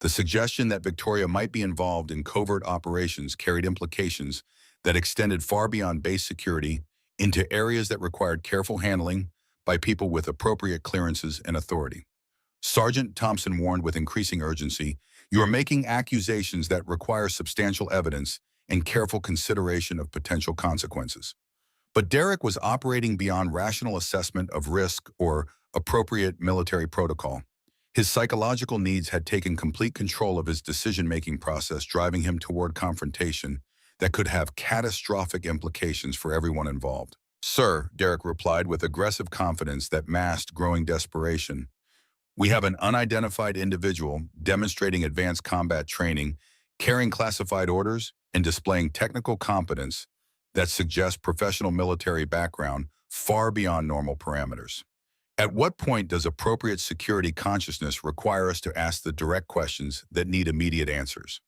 The suggestion that Victoria might be involved in covert operations carried implications that extended far beyond base security into areas that required careful handling by people with appropriate clearances and authority. Sergeant Thompson warned with increasing urgency, "You are making accusations that require substantial evidence and careful consideration of potential consequences." But Derek was operating beyond rational assessment of risk or appropriate military protocol. His psychological needs had taken complete control of his decision-making process, driving him toward confrontation that could have catastrophic implications for everyone involved. "Sir," Derek replied with aggressive confidence that masked growing desperation, "we have an unidentified individual demonstrating advanced combat training, carrying classified orders, and displaying technical competence that suggests professional military background far beyond normal parameters. At what point does appropriate security consciousness require us to ask the direct questions that need immediate answers?"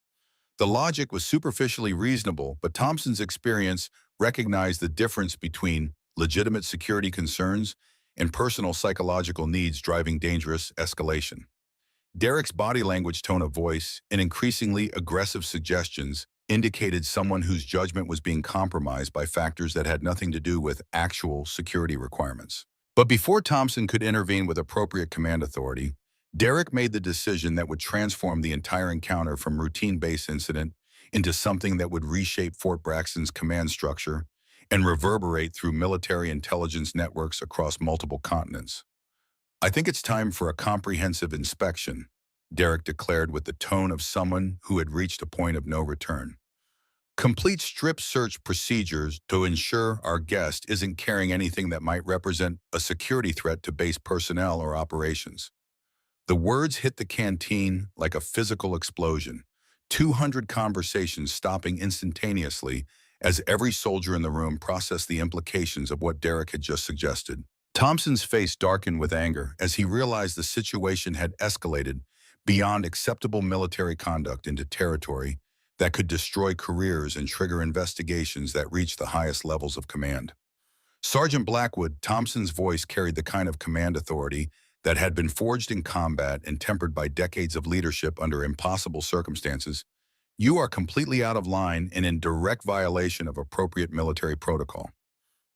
The logic was superficially reasonable, but Thompson's experience recognized the difference between legitimate security concerns and personal psychological needs driving dangerous escalation. Derek's body language, tone of voice, and increasingly aggressive suggestions indicated someone whose judgment was being compromised by factors that had nothing to do with actual security requirements. But before Thompson could intervene with appropriate command authority, Derek made the decision that would transform the entire encounter from routine base incident into something that would reshape Fort Braxton's command structure and reverberate through military intelligence networks across multiple continents. "I think it's time for a comprehensive inspection," Derek declared with the tone of someone who had reached a point of no return. "Complete strip search procedures to ensure our guest isn't carrying anything that might represent a security threat to base personnel or operations." The words hit the canteen like a physical explosion, 200 conversations stopping instantaneously as every soldier in the room processed the implications of what Derek had just suggested. Thompson's face darkened with anger as he realized the situation had escalated beyond acceptable military conduct into territory that could destroy careers and trigger investigations that reached the highest levels of command. Sergeant Blackwood, Thompson's voice carried the kind of command authority that had been forged in combat and tempered by decades of leadership under impossible circumstances. "You are completely out of line and in direct violation of appropriate military protocol."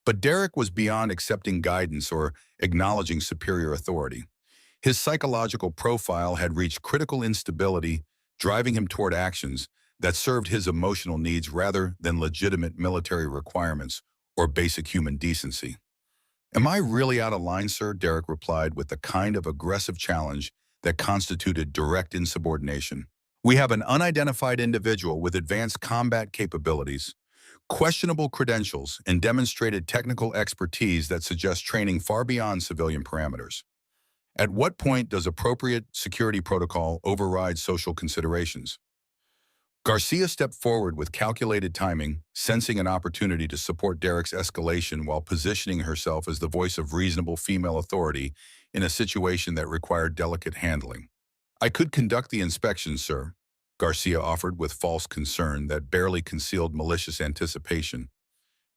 But Derek was beyond accepting guidance or acknowledging superior authority. His psychological profile had reached critical instability, driving him toward actions that served his emotional needs rather than legitimate military requirements or basic human decency. "Am I really out of line, sir?" Derek replied with the kind of aggressive challenge that constituted direct insubordination. "We have an unidentified individual with advanced combat capabilities, questionable credentials, and demonstrated technical expertise that suggests training far beyond civilian parameters. At what point does appropriate security protocol override social considerations?" Garcia stepped forward with calculated timing, sensing an opportunity to support Derek's escalation while positioning herself as the voice of reasonable female authority in a situation that required delicate handling. "I could conduct the inspection, sir," Garcia offered with false concern that barely concealed malicious anticipation.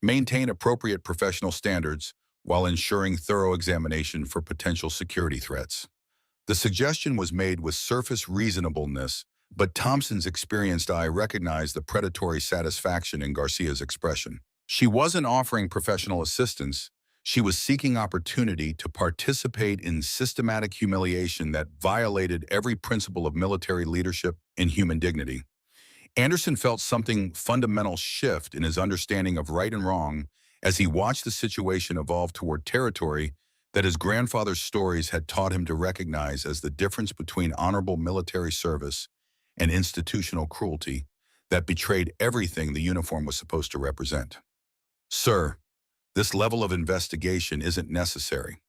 "Maintain appropriate professional standards while ensuring thorough examination for potential security threats." The suggestion was made with surface reasonableness, but Thompson's experienced eye recognized the predatory satisfaction in Garcia's expression. She wasn't offering professional assistance. She was seeking opportunity to participate in systematic humiliation that violated every principle of military leadership and human dignity. Anderson felt something fundamental shift in his understanding of right and wrong as he watched the situation evolve toward territory that his grandfather's stories had taught him to recognize as the difference between honorable military service and institutional cruelty that betrayed everything the uniform was supposed to represent. "Sir, this level of investigation isn't necessary,"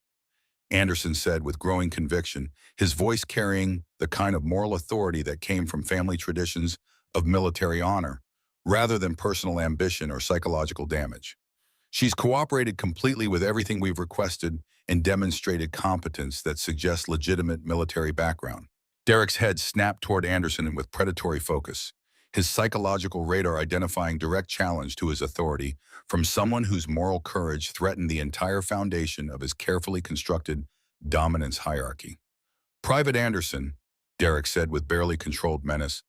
Anderson said with growing conviction, his voice carrying the kind of moral authority that came from family traditions of military honor, rather than personal ambition or psychological damage. "She's cooperated completely with everything we've requested and demonstrated competence that suggests legitimate military background." Derek's head snapped toward Anderson with predatory focus, his psychological radar identifying direct challenge to his authority from someone whose moral courage threatened the entire foundation of his carefully constructed dominance hierarchy. "Private Anderson," Derek said with barely controlled menace,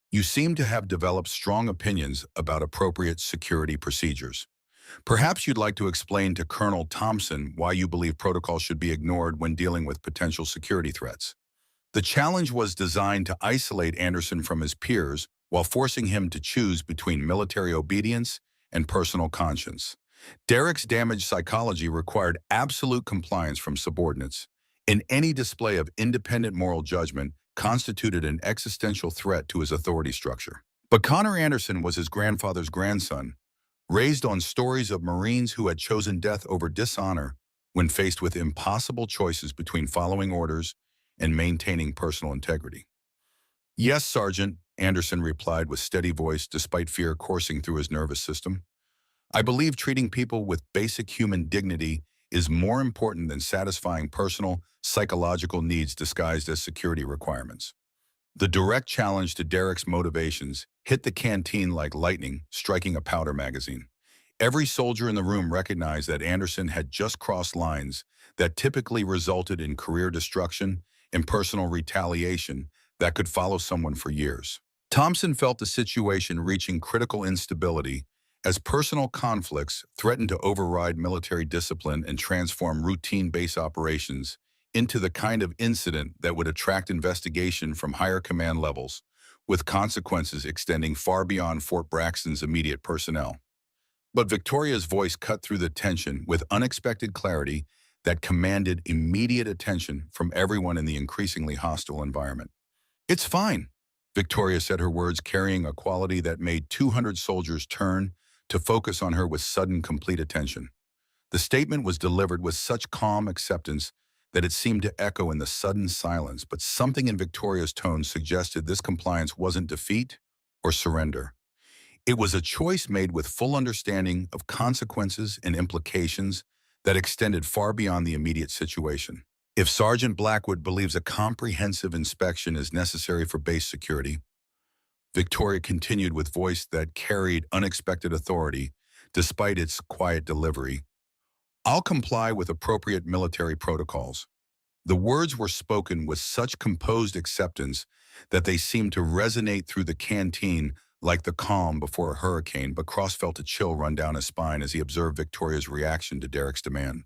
"you seem to have developed strong opinions about appropriate security procedures. Perhaps you'd like to explain to Colonel Thompson why you believe protocol should be ignored when dealing with potential security threats." The challenge was designed to isolate Anderson from his peers while forcing him to choose between military obedience and personal conscience. Derek's damaged psychology required absolute compliance from subordinates, and any display of independent moral judgment constituted an existential threat to his authority structure. But Connor Anderson was his grandfather's grandson, raised on stories of Marines who had chosen death over dishonor when faced with impossible choices between following orders and maintaining personal integrity. "Yes, Sergeant," Anderson replied with steady voice despite fear coursing through his nervous system. "I believe treating people with basic human dignity is more important than satisfying personal, psychological needs disguised as security requirements." The direct challenge to Derek's motivations hit the canteen like lightning, striking a powder magazine. Every soldier in the room recognized that Anderson had just crossed lines that typically resulted in career destruction and personal retaliation that could follow someone for years. Thompson felt the situation reaching critical instability as personal conflicts threatened to override military discipline and transform routine base operations into the kind of incident that would attract investigation from higher command levels, with consequences extending far beyond Fort Braxton's immediate personnel. But Victoria's voice cut through the tension with unexpected clarity that commanded immediate attention from everyone in the increasingly hostile environment. "It's fine," Victoria said, her words carrying a quality that made 200 soldiers turn to focus on her with sudden, complete attention. The statement was delivered with such calm acceptance that it seemed to echo in the sudden silence, but something in Victoria's tone suggested this compliance wasn't defeat or surrender. It was a choice made with full understanding of consequences and implications that extended far beyond the immediate situation. "If Sergeant Blackwood believes a comprehensive inspection is necessary for base security," Victoria continued with voice that carried unexpected authority despite its quiet delivery, "I'll comply with appropriate military protocols." The words were spoken with such composed acceptance that they seemed to resonate through the canteen like the calm before a hurricane, but Cross felt a chill run down his spine as he observed Victoria's reaction to Derek's demand.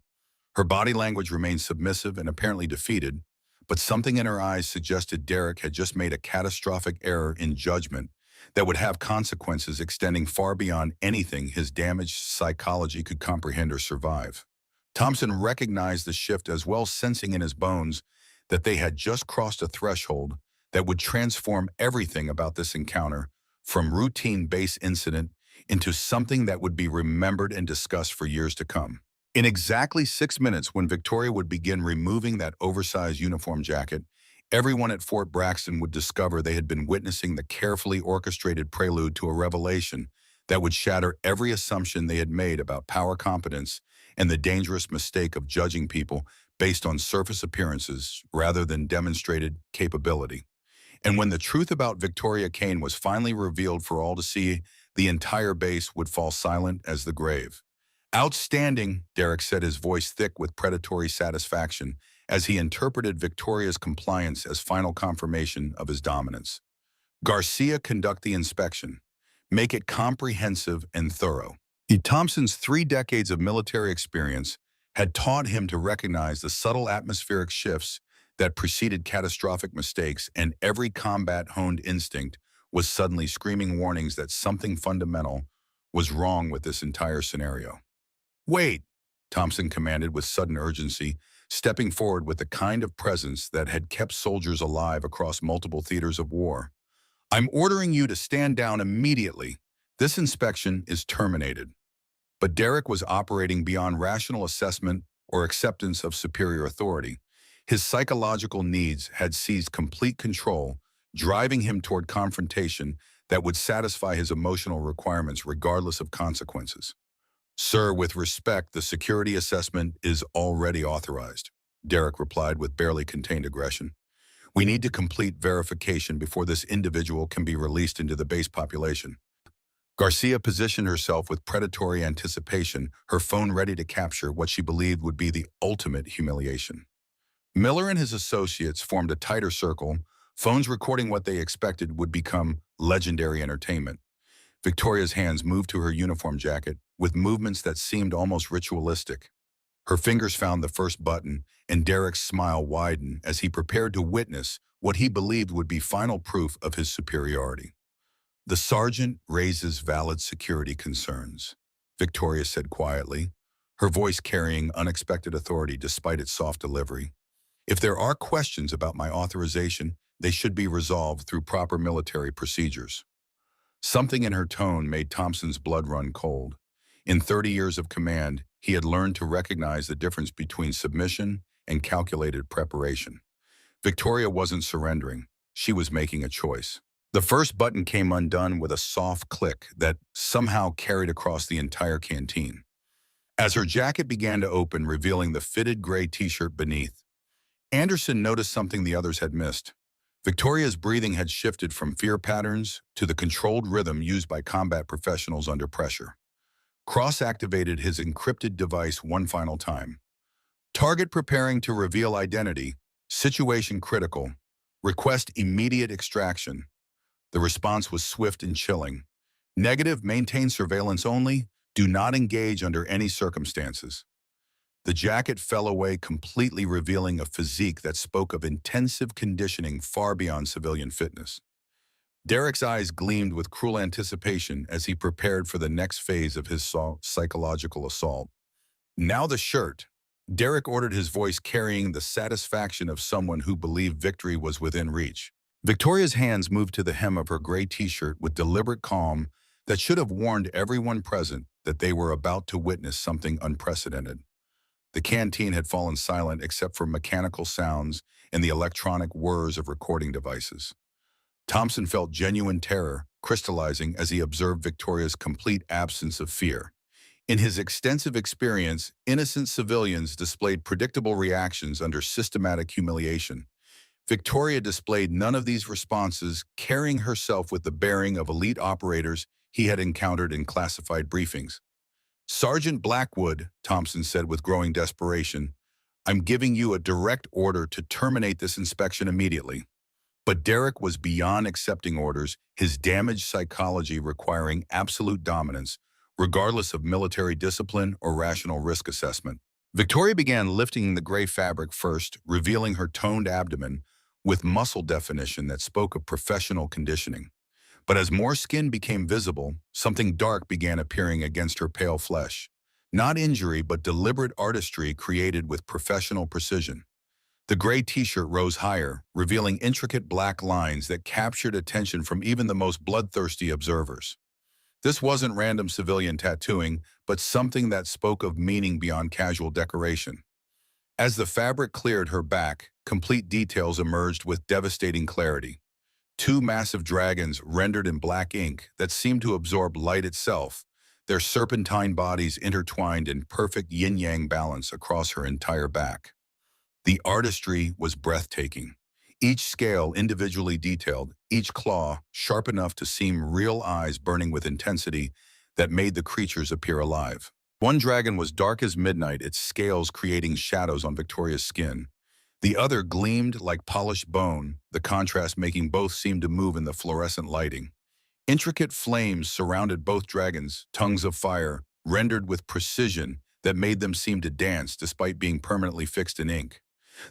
Her body language remained submissive and apparently defeated, but something in her eyes suggested Derek had just made a catastrophic error in judgment that would have consequences extending far beyond anything his damaged psychology could comprehend or survive. Thompson recognized the shift as well, sensing in his bones that they had just crossed a threshold that would transform everything about this encounter, from routine base incident into something that would be remembered and discussed for years to come. In exactly 6 minutes, when Victoria would begin removing that oversized uniform jacket, everyone at Fort Braxton would discover they had been witnessing the carefully orchestrated prelude to a revelation that would shatter every assumption they had made about power competence and the dangerous mistake of judging people based on surface appearances rather than demonstrated capability. And when the truth about Victoria Kane was finally revealed for all to see, the entire base would fall silent as the grave. Outstanding, Derek said, his voice thick with predatory satisfaction, as he interpreted Victoria's compliance as final confirmation of his dominance. Garcia, conduct the inspection. Make it comprehensive and thorough. Thompson's 3 decades of military experience had taught him to recognize the subtle atmospheric shifts that preceded catastrophic mistakes, and every combat-honed instinct was suddenly screaming warnings that something fundamental was wrong with this entire scenario. "Wait," Thompson commanded with sudden urgency, stepping forward with the kind of presence that had kept soldiers alive across multiple theaters of war. "I'm ordering you to stand down immediately. This inspection is terminated." But Derek was operating beyond rational assessment or acceptance of superior authority. His psychological needs had seized complete control, driving him toward confrontation that would satisfy his emotional requirements regardless of consequences. "Sir, with respect, the security assessment is already authorized," Derek replied with barely contained aggression. "We need to complete verification before this individual can be released into the base population." Garcia positioned herself with predatory anticipation, her phone ready to capture what she believed would be the ultimate humiliation. Miller and his associates formed a tighter circle, phones recording what they expected would become legendary entertainment. Victoria's hands moved to her uniform jacket with movements that seemed almost ritualistic. Her fingers found the first button, and Derek's smile widened as he prepared to witness what he believed would be final proof of his superiority. "The sergeant raises valid security concerns," Victoria said quietly, her voice carrying unexpected authority despite its soft delivery. "If there are questions about my authorization, they should be resolved through proper military procedures." Something in her tone made Thompson's blood run cold. In 30 years of command, he had learned to recognize the difference between submission and calculated preparation. Victoria wasn't surrendering. She was making a choice. The first button came undone with a soft click that somehow carried across the entire canteen. As her jacket began to open, revealing the fitted gray t-shirt beneath, Anderson noticed something the others had missed. Victoria's breathing had shifted from fear patterns to the controlled rhythm used by combat professionals under pressure. Cross activated his encrypted device one final time. "Target preparing to reveal identity. Situation critical. Request immediate extraction." The response was swift and chilling. "Negative, maintain surveillance only. Do not engage under any circumstances." The jacket fell away, completely revealing a physique that spoke of intensive conditioning far beyond civilian fitness. Derek's eyes gleamed with cruel anticipation as he prepared for the next phase of his psychological assault. "Now the shirt." Derek ordered, his voice carrying the satisfaction of someone who believed victory was within reach. Victoria's hands moved to the hem of her gray t-shirt with deliberate calm that should have warned everyone present that they were about to witness something unprecedented. The canteen had fallen silent except for mechanical sounds and the electronic whirs of recording devices. Thompson felt genuine terror crystallizing as he observed Victoria's complete absence of fear. In his extensive experience, innocent civilians displayed predictable reactions under systematic humiliation. Victoria displayed none of these responses, carrying herself with the bearing of elite operators he had encountered in classified briefings. "Sergeant Blackwood," Thompson said with growing desperation, "I'm giving you a direct order to terminate this inspection immediately." But Derek was beyond accepting orders, his damaged psychology requiring absolute dominance, regardless of military discipline or rational risk assessment. Victoria began lifting the gray fabric first, revealing her toned abdomen with muscle definition that spoke of professional conditioning. But as more skin became visible, something dark began appearing against her pale flesh. Not injury, but deliberate artistry created with professional precision. The gray t-shirt rose higher, revealing intricate black lines that captured attention from even the most bloodthirsty observers. This wasn't random civilian tattooing, but something that spoke of meaning beyond casual decoration. As the fabric cleared her back, complete details emerged with devastating clarity. Two massive dragons rendered in black ink that seemed to absorb light itself, their serpentine bodies intertwined in perfect yin-yang balance across her entire back. The artistry was breathtaking. Each scale individually detailed, each claw sharp enough to seem real eyes burning with intensity that made the creatures appear alive. One dragon was dark as midnight, its scales creating shadows on Victoria's skin. The other gleamed like polished bone, the contrast making both seem to move in the fluorescent lighting. Intricate flames surrounded both dragons, tongues of fire, rendered with precision that made them seem to dance despite being permanently fixed in ink.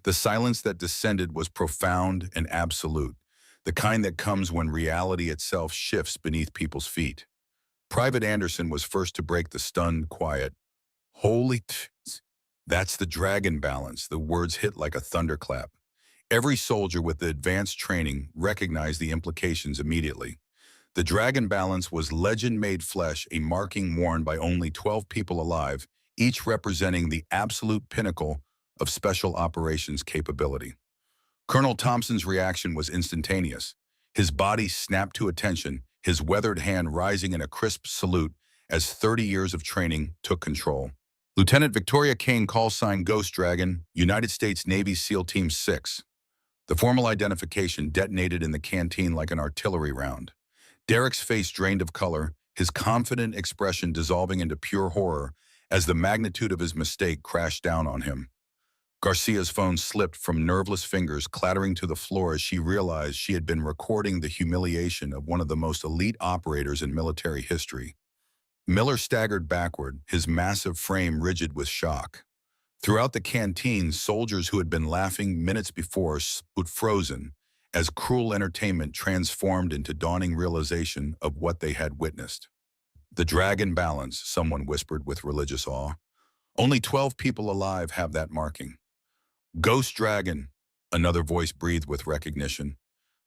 The silence that descended was profound and absolute, the kind that comes when reality itself shifts beneath people's feet. Private Anderson was first to break the stunned quiet. Holy that's the dragon balance, the words hit like a thunderclap. Every soldier with the advanced training recognized the implications immediately. The dragon balance was legend-made flesh, a marking worn by only 12 people alive, each representing the absolute pinnacle of special operations capability. Colonel Thompson's reaction was instantaneous. His body snapped to attention, his weathered hand rising in a crisp salute as 30 years of training took control. Lieutenant Victoria Kane, call sign Ghost Dragon, United States Navy SEAL Team 6. The formal identification detonated in the canteen like an artillery round. Derek's face drained of color, his confident expression dissolving into pure horror as the magnitude of his mistake crashed down on him. Garcia's phone slipped from nerveless fingers, clattering to the floor as she realized she had been recording the humiliation of one of the most elite operators in military history. Miller staggered backward, his massive frame rigid with shock. Throughout the canteen, soldiers who had been laughing minutes before stood frozen as cruel entertainment transformed into dawning realization of what they had witnessed. The dragon balance, someone whispered with religious awe. Only 12 people alive have that marking. Ghost Dragon, another voice breathed with recognition.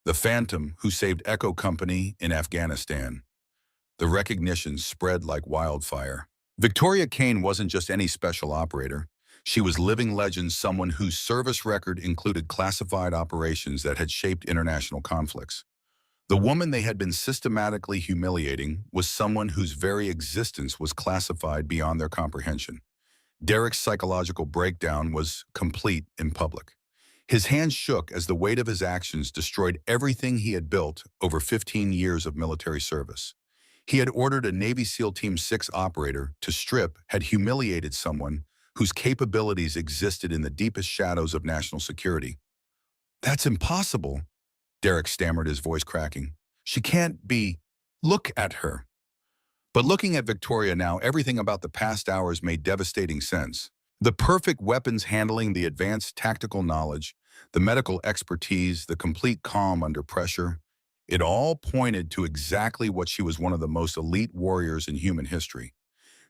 The Phantom who saved Echo Company in Afghanistan. The recognition spread like wildfire. Victoria Kane wasn't just any special operator. She was living legend, someone whose service record included classified operations that had shaped international conflicts. The woman they had been systematically humiliating was someone whose very existence was classified beyond their comprehension. Derek's psychological breakdown was complete in public. His hands shook as the weight of his actions destroyed everything he had built over 15 years of military service. He had ordered a Navy SEAL Team 6 operator to strip, had humiliated someone whose capabilities existed in the deepest shadows of national security. That's impossible, Derek stammered, his voice cracking. She can't be. Look at her. But looking at Victoria now, everything about the past hours made devastating sense. The perfect weapons handling, the advanced tactical knowledge, the medical expertise, the complete calm under pressure. It all pointed to exactly what she was, one of the most elite warriors in human history.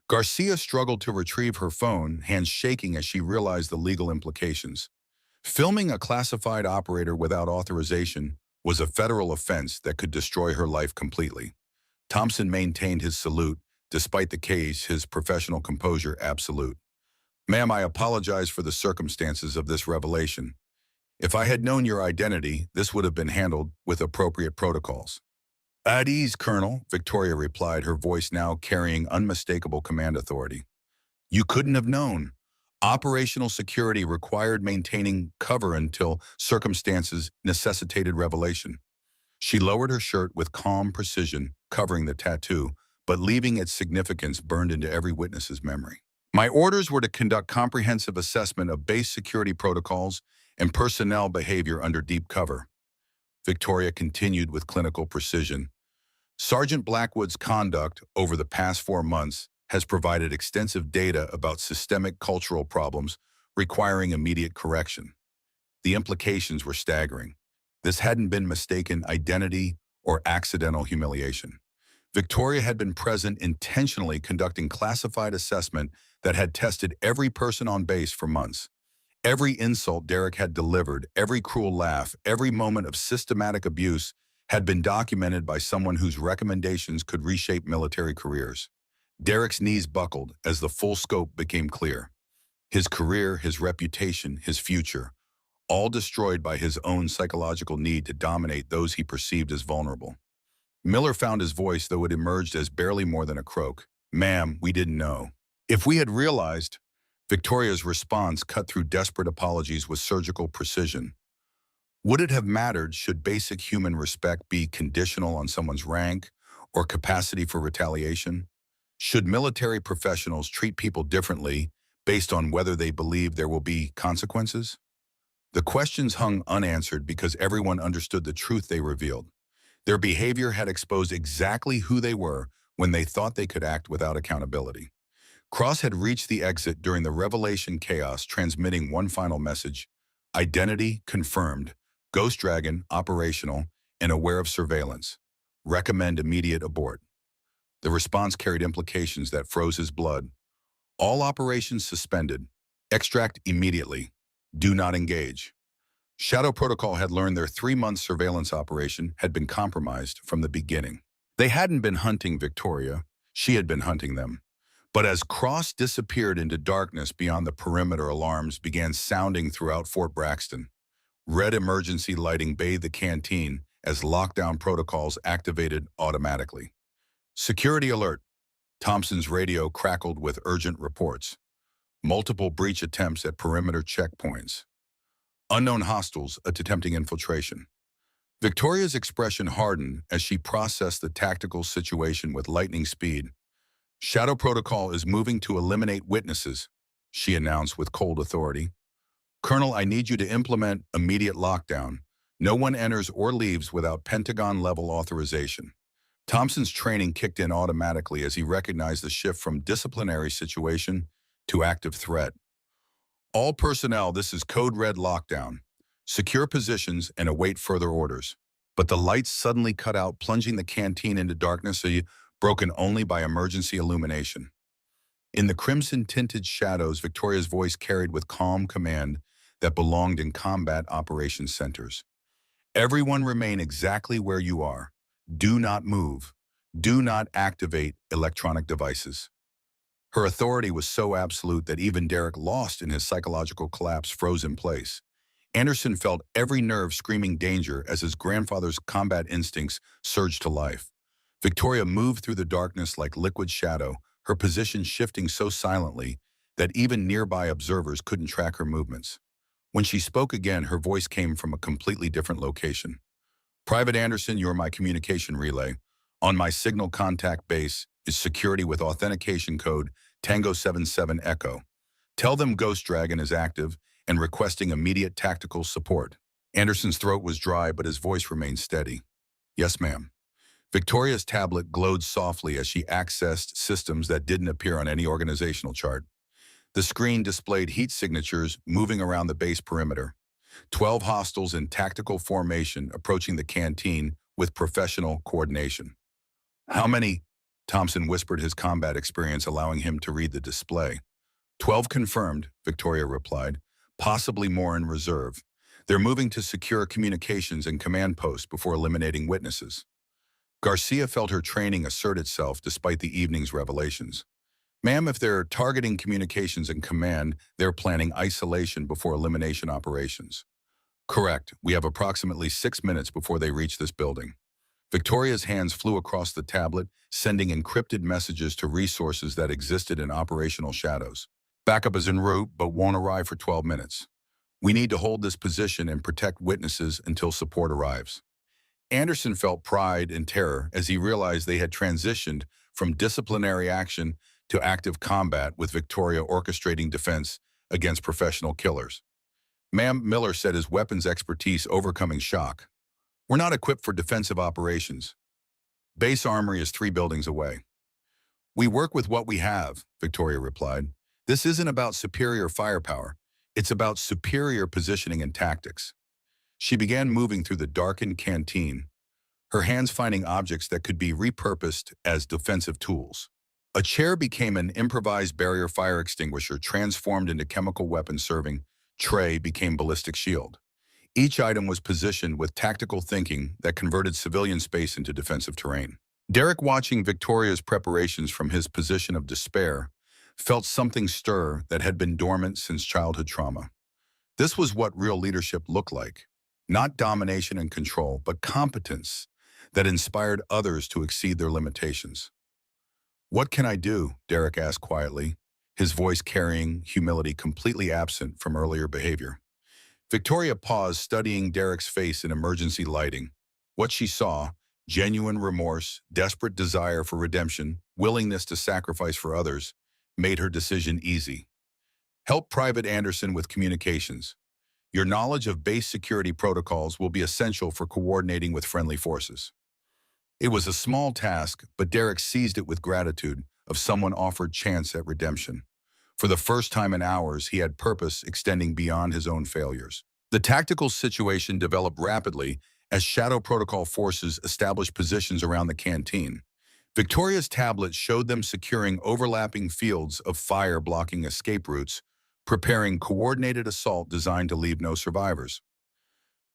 Garcia struggled to retrieve her phone, hands shaking as she realized the legal implications. Filming a classified operator without authorization was a federal offense that could destroy her life completely. Thompson maintained his salute, despite the case, his professional composure absolute. Ma'am, I apologize for the circumstances of this revelation. If I had known your identity, this would have been handled with appropriate protocols. At ease, Colonel, Victoria replied, her voice now carrying unmistakable command authority. You couldn't have known. Operational security required maintaining cover until circumstances necessitated revelation. She lowered her shirt with calm precision, covering the tattoo, but leaving its significance burned into every witness's memory. My orders were to conduct comprehensive assessment of base security protocols and personnel behavior under deep cover. Victoria continued with clinical precision. Sergeant Blackwood's conduct over the past 4 months has provided extensive data about systemic cultural problems requiring immediate correction. The implications were staggering. This hadn't been mistaken identity or accidental humiliation. Victoria had been present intentionally conducting classified assessment that had tested every person on base for months. Every insult Derek had delivered, every cruel laugh, every moment of systematic abuse had been documented by someone whose recommendations could reshape military careers. Derek's knees buckled as the full scope became clear. His career, his reputation, his future, all destroyed by his own psychological need to dominate those he perceived as vulnerable. Miller found his voice, though it emerged as barely more than a croak. "Ma'am, we didn't know. If we had realized," Victoria's response cut through desperate apologies with surgical precision. Would it have mattered should basic human respect be conditional on someone's rank or capacity for retaliation? Should military professionals treat people differently based on whether they believe there will be consequences? The questions hung unanswered because everyone understood the truth they revealed. Their behavior had exposed exactly who they were when they thought they could act without accountability. Cross had reached the exit during the revelation chaos, transmitting one final message: identity confirmed, Ghost Dragon operational and aware of surveillance. Recommend immediate abort. The response carried implications that froze his blood. All operations suspended. Extract immediately. Do not engage. Shadow Protocol had learned their 3-month surveillance operation had been compromised from the beginning. They hadn't been hunting Victoria, she had been hunting them. But as Cross disappeared into darkness beyond the perimeter, alarms began sounding throughout Fort Braxton. Red emergency lighting bathed the canteen as lockdown protocols activated automatically. Security alert. Thompson's radio crackled with urgent reports. Multiple breach attempts at perimeter checkpoints. Unknown hostiles attempting infiltration. Victoria's expression hardened as she processed the tactical situation with lightning speed. Shadow Protocol is moving to eliminate witnesses, she announced with cold authority. Colonel, I need you to implement immediate lockdown. No one enters or leaves without Pentagon-level authorization. Thompson's training kicked in automatically as he recognized the shift from disciplinary situation to active threat. All personnel, this is Code Red lockdown. Secure positions and await further orders. But the lights suddenly cut out, plunging the canteen into darkness, broken only by emergency illumination. In the crimson-tinted shadows, Victoria's voice carried with calm command that belonged in combat operations centers. Everyone remain exactly where you are. Do not move. Do not activate electronic devices. Her authority was so absolute that even Derek, lost in his psychological collapse, froze in place. Anderson felt every nerve screaming danger as his grandfather's combat instincts surged to life. Victoria moved through the darkness like liquid shadow, her position shifting so silently that even nearby observers couldn't track her movements. When she spoke again, her voice came from a completely different location. Private Anderson, you're my communication relay. On my signal contact base is security with authentication code Tango 77 Echo. Tell them Ghost Dragon is active and requesting immediate tactical support. Anderson's throat was dry, but his voice remained steady. Yes, ma'am. Victoria's tablet glowed softly as she accessed systems that didn't appear on any organizational chart. The screen displayed heat signatures moving around the base perimeter. 12 hostiles in tactical formation approaching the canteen with professional coordination. How many? Thompson whispered, his combat experience allowing him to read the display. 12 confirmed, Victoria replied, possibly more in reserve. They're moving to secure communications and command posts before eliminating witnesses. Garcia felt her training assert itself despite the evening's revelations. Ma'am, if they're targeting communications and command, they're planning isolation before elimination operations. Correct. We have approximately 6 minutes before they reach this building. Victoria's hands flew across the tablet, sending encrypted messages to resources that existed in operational shadows. Backup is en route, but won't arrive for 12 minutes. We need to hold this position and protect witnesses until support arrives. Anderson felt pride and terror as he realized they had transitioned from disciplinary action to active combat, with Victoria orchestrating defense against professional killers. Ma'am, Miller said, his weapons expertise overcoming shock. We're not equipped for defensive operations. Base armory is 3 buildings away. We work with what we have, Victoria replied. This isn't about superior firepower. It's about superior positioning and tactics. She began moving through the darkened canteen, her hands finding objects that could be repurposed as defensive tools. A chair became an improvised barrier fire extinguisher transformed into chemical weapon serving. Tray became ballistic shield. Each item was positioned with tactical thinking that converted civilian space into defensive terrain. Derek, watching Victoria's preparations from his position of despair, felt something stir that had been dormant since childhood trauma. This was what real leadership looked like. Not domination and control, but competence that inspired others to exceed their limitations. "What can I do?" Derek asked quietly, his voice carrying humility completely absent from earlier behavior. Victoria paused, studying Derek's face in emergency lighting. What she saw, genuine remorse, desperate desire for redemption, willingness to sacrifice for others, made her decision easy. "Help Private Anderson with communications. Your knowledge of base security protocols will be essential for coordinating with friendly forces." It was a small task, but Derek seized it with gratitude of someone offered chance at redemption. For the first time in hours, he had purpose extending beyond his own failures. The tactical situation developed rapidly as Shadow Protocol forces established positions around the canteen. Victoria's tablet showed them securing overlapping fields of fire blocking escape routes, preparing coordinated assault designed to leave no survivors.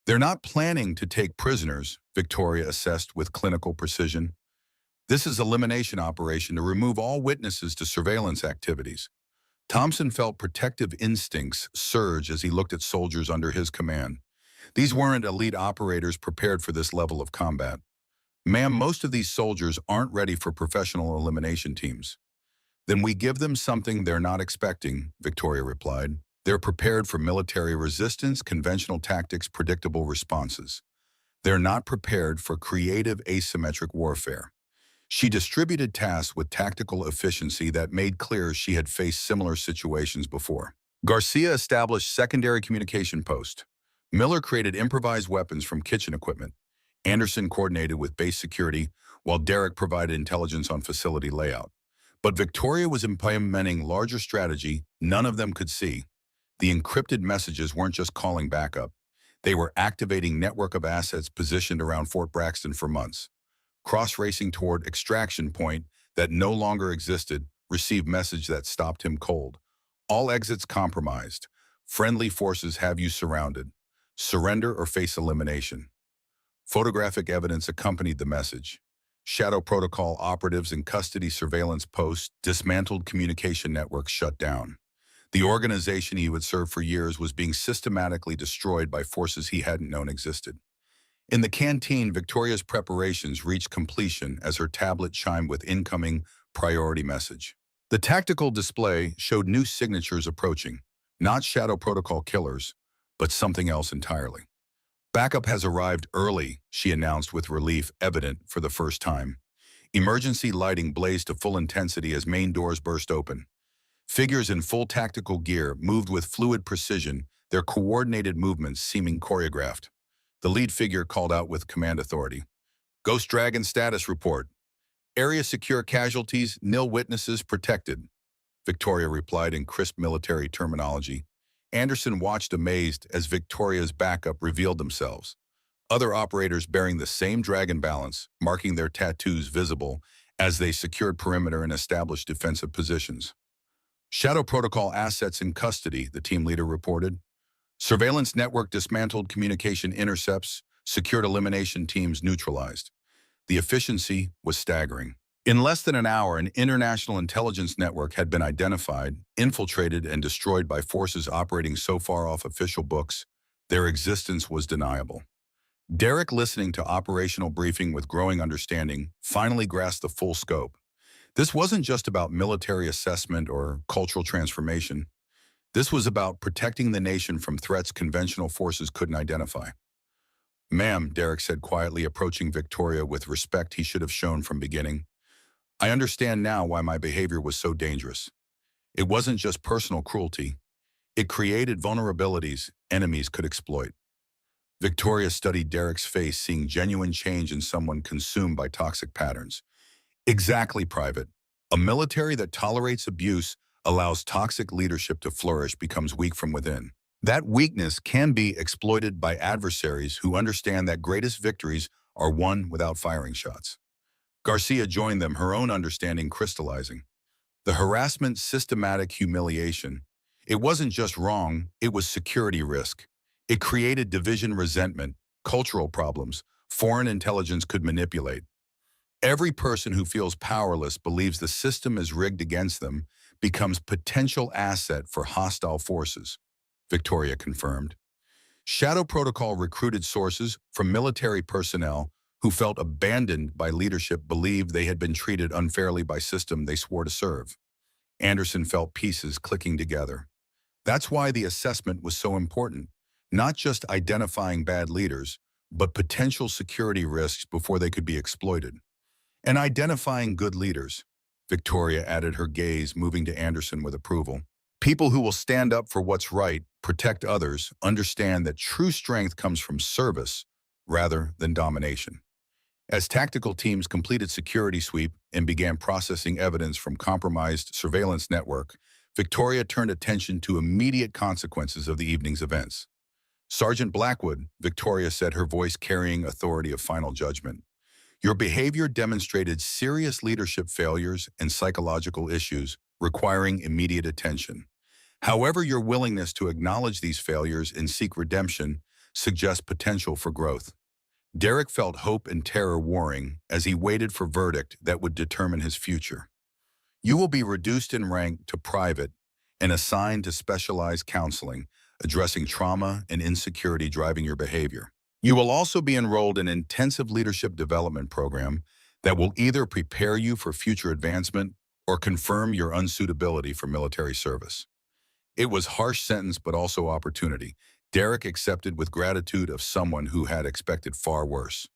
"They're not planning to take prisoners," Victoria assessed with clinical precision. "This is elimination operation to remove all witnesses to surveillance activities." Thompson felt protective instincts surge as he looked at soldiers under his command. These weren't elite operators prepared for this level of combat. "Ma'am, most of these soldiers aren't ready for professional elimination teams." "Then we give them something they're not expecting," Victoria replied. "They're prepared for military resistance, conventional tactics, predictable responses. They're not prepared for creative asymmetric warfare." She distributed tasks with tactical efficiency that made clear she had faced similar situations before. Garcia established secondary communication post. Miller created improvised weapons from kitchen equipment. Anderson coordinated with base security, while Derek provided intelligence on facility layout. But Victoria was implementing larger strategy none of them could see. The encrypted messages weren't just calling backup. They were activating network of assets positioned around Fort Braxton for months. Cross-racing toward extraction point that no longer existed, received message that stopped him cold. "All exits compromised. Friendly forces have you surrounded. Surrender or face elimination." Photographic evidence accompanied the message. Shadow Protocol operatives in custody surveillance posts, dismantled communication networks shut down. The organization he would serve for years was being systematically destroyed by forces he hadn't known existed. In the canteen, Victoria's preparations reached completion as her tablet chimed with incoming priority message. The tactical display showed new signatures approaching, not Shadow Protocol killers, but something else entirely. "Backup has arrived early," she announced with relief evident for the first time. Emergency lighting blazed to full intensity as main doors burst open. Figures in full tactical gear moved with fluid precision, their coordinated movements seeming choreographed. The lead figure called out with command authority. "Ghost Dragon status report. Area secure, casualties, nil, witnesses protected," Victoria replied in crisp military terminology. Anderson watched amazed as Victoria's backup revealed themselves. Other operators bearing the same dragon balance, marking their tattoos visible as they secured perimeter and established defensive positions. "Shadow Protocol assets in custody," the team leader reported. "Surveillance network dismantled, communication intercepts, secured elimination teams neutralized." The efficiency was staggering. In less than an hour, an international intelligence network had been identified, infiltrated, and destroyed by forces operating so far off official books, their existence was deniable. Derek, listening to operational briefing with growing understanding, finally grasped the full scope. This wasn't just about military assessment or cultural transformation. This was about protecting the nation from threats conventional forces couldn't identify. "Ma'am," Derek said quietly, approaching Victoria with respect he should have shown from beginning. "I understand now why my behavior was so dangerous. It wasn't just personal cruelty. It created vulnerabilities enemies could exploit." Victoria studied Derek's face, seeing genuine change in someone consumed by toxic patterns. "Exactly, Private. A military that tolerates abuse, allows toxic leadership to flourish, becomes weak from within. That weakness can be exploited by adversaries who understand that greatest victories are won without firing shots. Garcia joined them, her own understanding crystallizing. The harassment, systematic humiliation. It wasn't just wrong, it was security risk. It created division, resentment, cultural problems foreign intelligence could manipulate. Every person who feels powerless, believes the system is rigged against them, becomes potential asset for hostile forces, Victoria confirmed. Shadow Protocol recruited sources from military personnel who felt abandoned by leadership, believed they had been treated unfairly by system they swore to serve. Anderson felt pieces clicking together. That's why the assessment was so important, not just identifying bad leaders, but potential security risks before they could be exploited. And identifying good leaders, Victoria added, her gaze moving to Anderson with approval. People who will stand up for what's right, protect others, understand that true strength comes from service rather than domination. As tactical teams completed security sweep and began processing evidence from compromised surveillance network, Victoria turned attention to immediate consequences of the evening's events. Sergeant Blackwood, Victoria said, her voice carrying authority of final judgment. Your behavior demonstrated serious leadership failures and psychological issues requiring immediate attention. However, your willingness to acknowledge these failures and seek redemption suggests potential for growth. Derek felt hope and terror warring as he waited for verdict that would determine his future. You will be reduced in rank to private and assigned to specialized counseling, addressing trauma and insecurity driving your behavior. You will also be enrolled in an intensive leadership development program that will either prepare you for future advancement or confirm your unsuitability for military service. It was a harsh sentence, but also opportunity. Derek accepted with gratitude of someone who had expected far worse.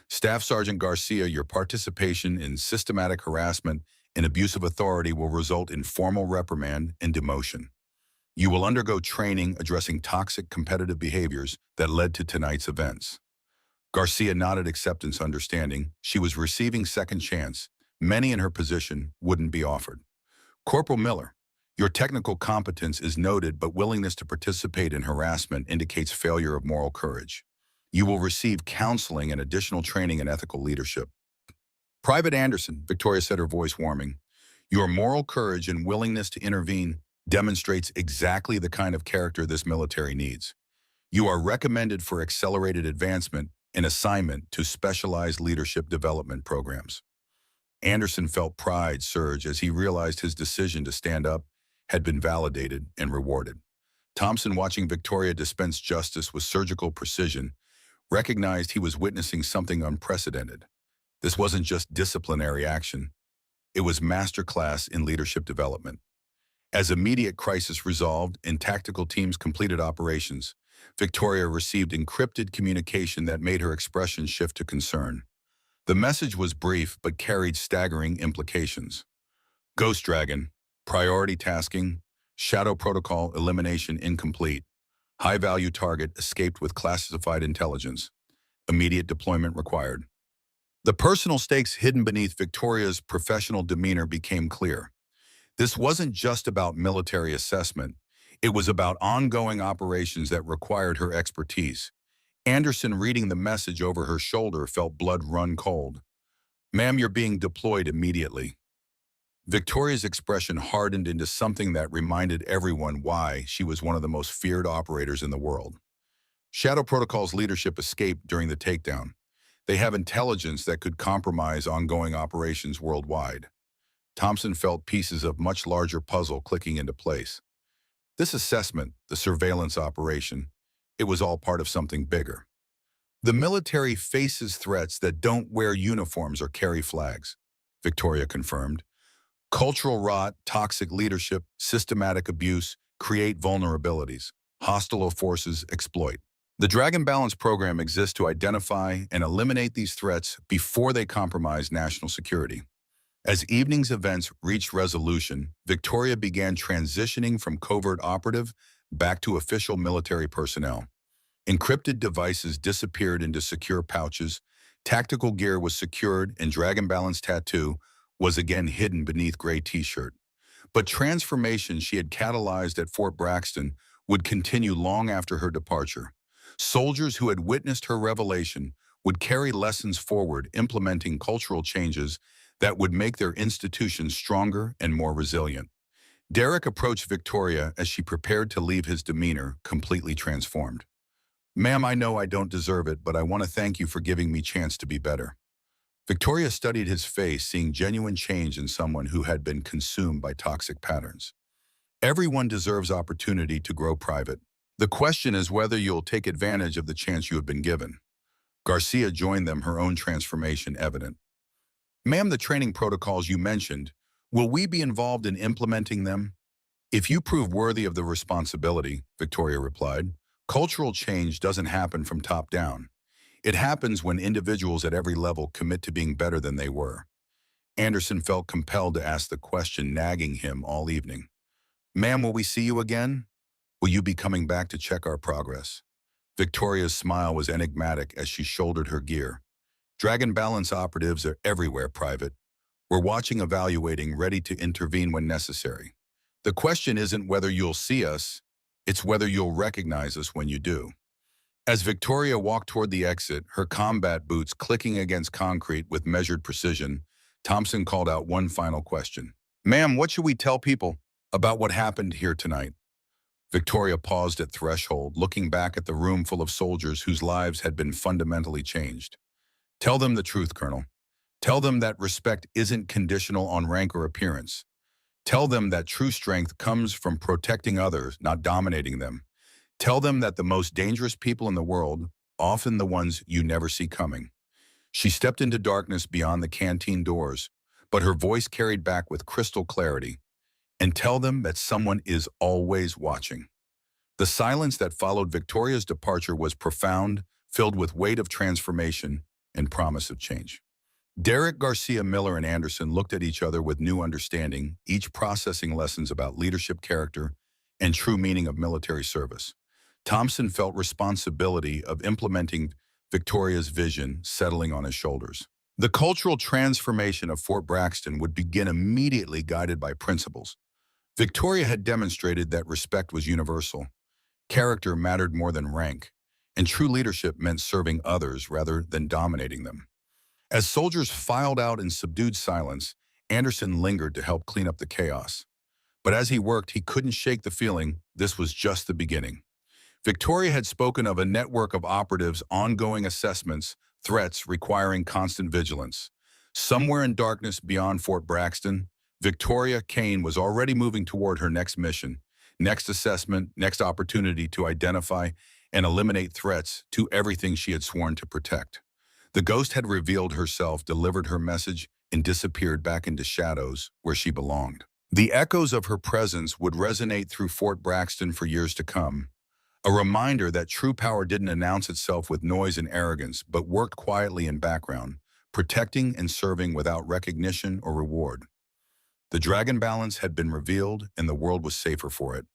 Staff Sergeant Garcia, your participation in systematic harassment and abuse of authority will result in formal reprimand and demotion. You will undergo training addressing toxic competitive behaviors that led to tonight's events. Garcia nodded acceptance, understanding she was receiving second chance. Many in her position wouldn't be offered. Corporal Miller, your technical competence is noted, but willingness to participate in harassment indicates failure of moral courage. You will receive counseling and additional training in ethical leadership. Private Anderson, Victoria said, her voice warming, your moral courage and willingness to intervene demonstrates exactly the kind of character this military needs. You are recommended for accelerated advancement and assignment to specialized leadership development programs. Anderson felt pride surge as he realized his decision to stand up had been validated and rewarded. Thompson, watching Victoria dispense justice with surgical precision, recognized he was witnessing something unprecedented. This wasn't just disciplinary action. It was masterclass in leadership development. As immediate crisis resolved and tactical teams completed operations, Victoria received encrypted communication that made her expression shift to concern. The message was brief but carried staggering implications. Ghost Dragon, priority tasking, Shadow Protocol elimination incomplete, high-value target escaped with classified intelligence, immediate deployment required. The personal stakes hidden beneath Victoria's professional demeanor became clear. This wasn't just about military assessment. It was about ongoing operations that required her expertise. Anderson, reading the message over her shoulder, felt blood run cold. Ma'am, you're being deployed immediately. Victoria's expression hardened into something that reminded everyone why she was one of the most feared operators in the world. Shadow Protocol's leadership escaped during the takedown. They have intelligence that could compromise ongoing operations worldwide. Thompson felt pieces of much larger puzzle clicking into place. This assessment, the surveillance operation, it was all part of something bigger. The military faces threats that don't wear uniforms or carry flags, Victoria confirmed. Cultural rot, toxic leadership, systematic abuse create vulnerabilities. Hostile forces exploit. The Dragon Balance program exists to identify and eliminate these threats before they compromise national security. As evening's events reached resolution, Victoria began transitioning from covert operative back to official military personnel. Encrypted devices disappeared into secure pouches, tactical gear was secured, and Dragon Balance tattoo was again hidden beneath gray t-shirt. But transformation she had catalyzed at Fort Braxton would continue long after her departure. Soldiers who had witnessed her revelation would carry lessons forward, implementing cultural changes that would make their institutions stronger and more resilient. Derek approached Victoria as she prepared to leave, his demeanor completely transformed. "Ma'am, I know I don't deserve it, but I want to thank you for giving me chance to be better." Victoria studied his face, seeing genuine change in someone who had been consumed by toxic patterns. "Everyone deserves opportunity to grow, Private. The question is whether you'll take advantage of the chance you have been given." Garcia joined them, her own transformation evident. "Ma'am, the training protocols you mentioned, will we be involved in implementing them?" "If you prove worthy of the responsibility," Victoria replied. "Cultural change doesn't happen from top down. It happens when individuals at every level commit to being better than they were." Anderson felt compelled to ask the question nagging him all evening. "Ma'am, will we see you again? Will you be coming back to check our progress?" Victoria's smile was enigmatic as she shouldered her gear. "Dragon Balance operatives are everywhere, Private. We're watching, evaluating, ready to intervene when necessary. The question isn't whether you'll see us, it's whether you'll recognize us when you do." As Victoria walked toward the exit, her combat boots clicking against concrete with measured precision, Thompson called out one final question. "Ma'am, what should we tell people about what happened here tonight?" Victoria paused at threshold, looking back at the room full of soldiers whose lives had been fundamentally changed. "Tell them the truth, Colonel. Tell them that respect isn't conditional on rank or appearance. Tell them that true strength comes from protecting others, not dominating them. Tell them that the most dangerous people in the world, often the ones you never see coming." She stepped into darkness beyond the canteen doors, but her voice carried back with crystal clarity. "And tell them that someone is always watching." The silence that followed Victoria's departure was profound, filled with weight of transformation and promise of change. Derek, Garcia, Miller, and Anderson looked at each other with new understanding, each processing lessons about leadership, character, and true meaning of military service. Thompson felt responsibility of implementing Victoria's vision settling on his shoulders. The cultural transformation of Fort Braxton would begin immediately, guided by principles. Victoria had demonstrated that respect was universal, character mattered more than rank, and true leadership meant serving others rather than dominating them. As soldiers filed out in subdued silence, Anderson lingered to help clean up the chaos. But as he worked, he couldn't shake the feeling this was just the beginning. Victoria had spoken of a network of operatives, ongoing assessments, threats requiring constant vigilance. Somewhere in darkness beyond Fort Braxton, Victoria Kane was already moving toward her next mission, next assessment, next opportunity to identify and eliminate threats to everything she had sworn to protect. The ghost had revealed herself, delivered her message, and disappeared back into shadows where she belonged. The echoes of her presence would resonate through Fort Braxton for years to come, a reminder that true power didn't announce itself with noise and arrogance, but worked quietly in background, protecting and serving without recognition or reward. The Dragon Balance had been revealed, and the world was safer for it.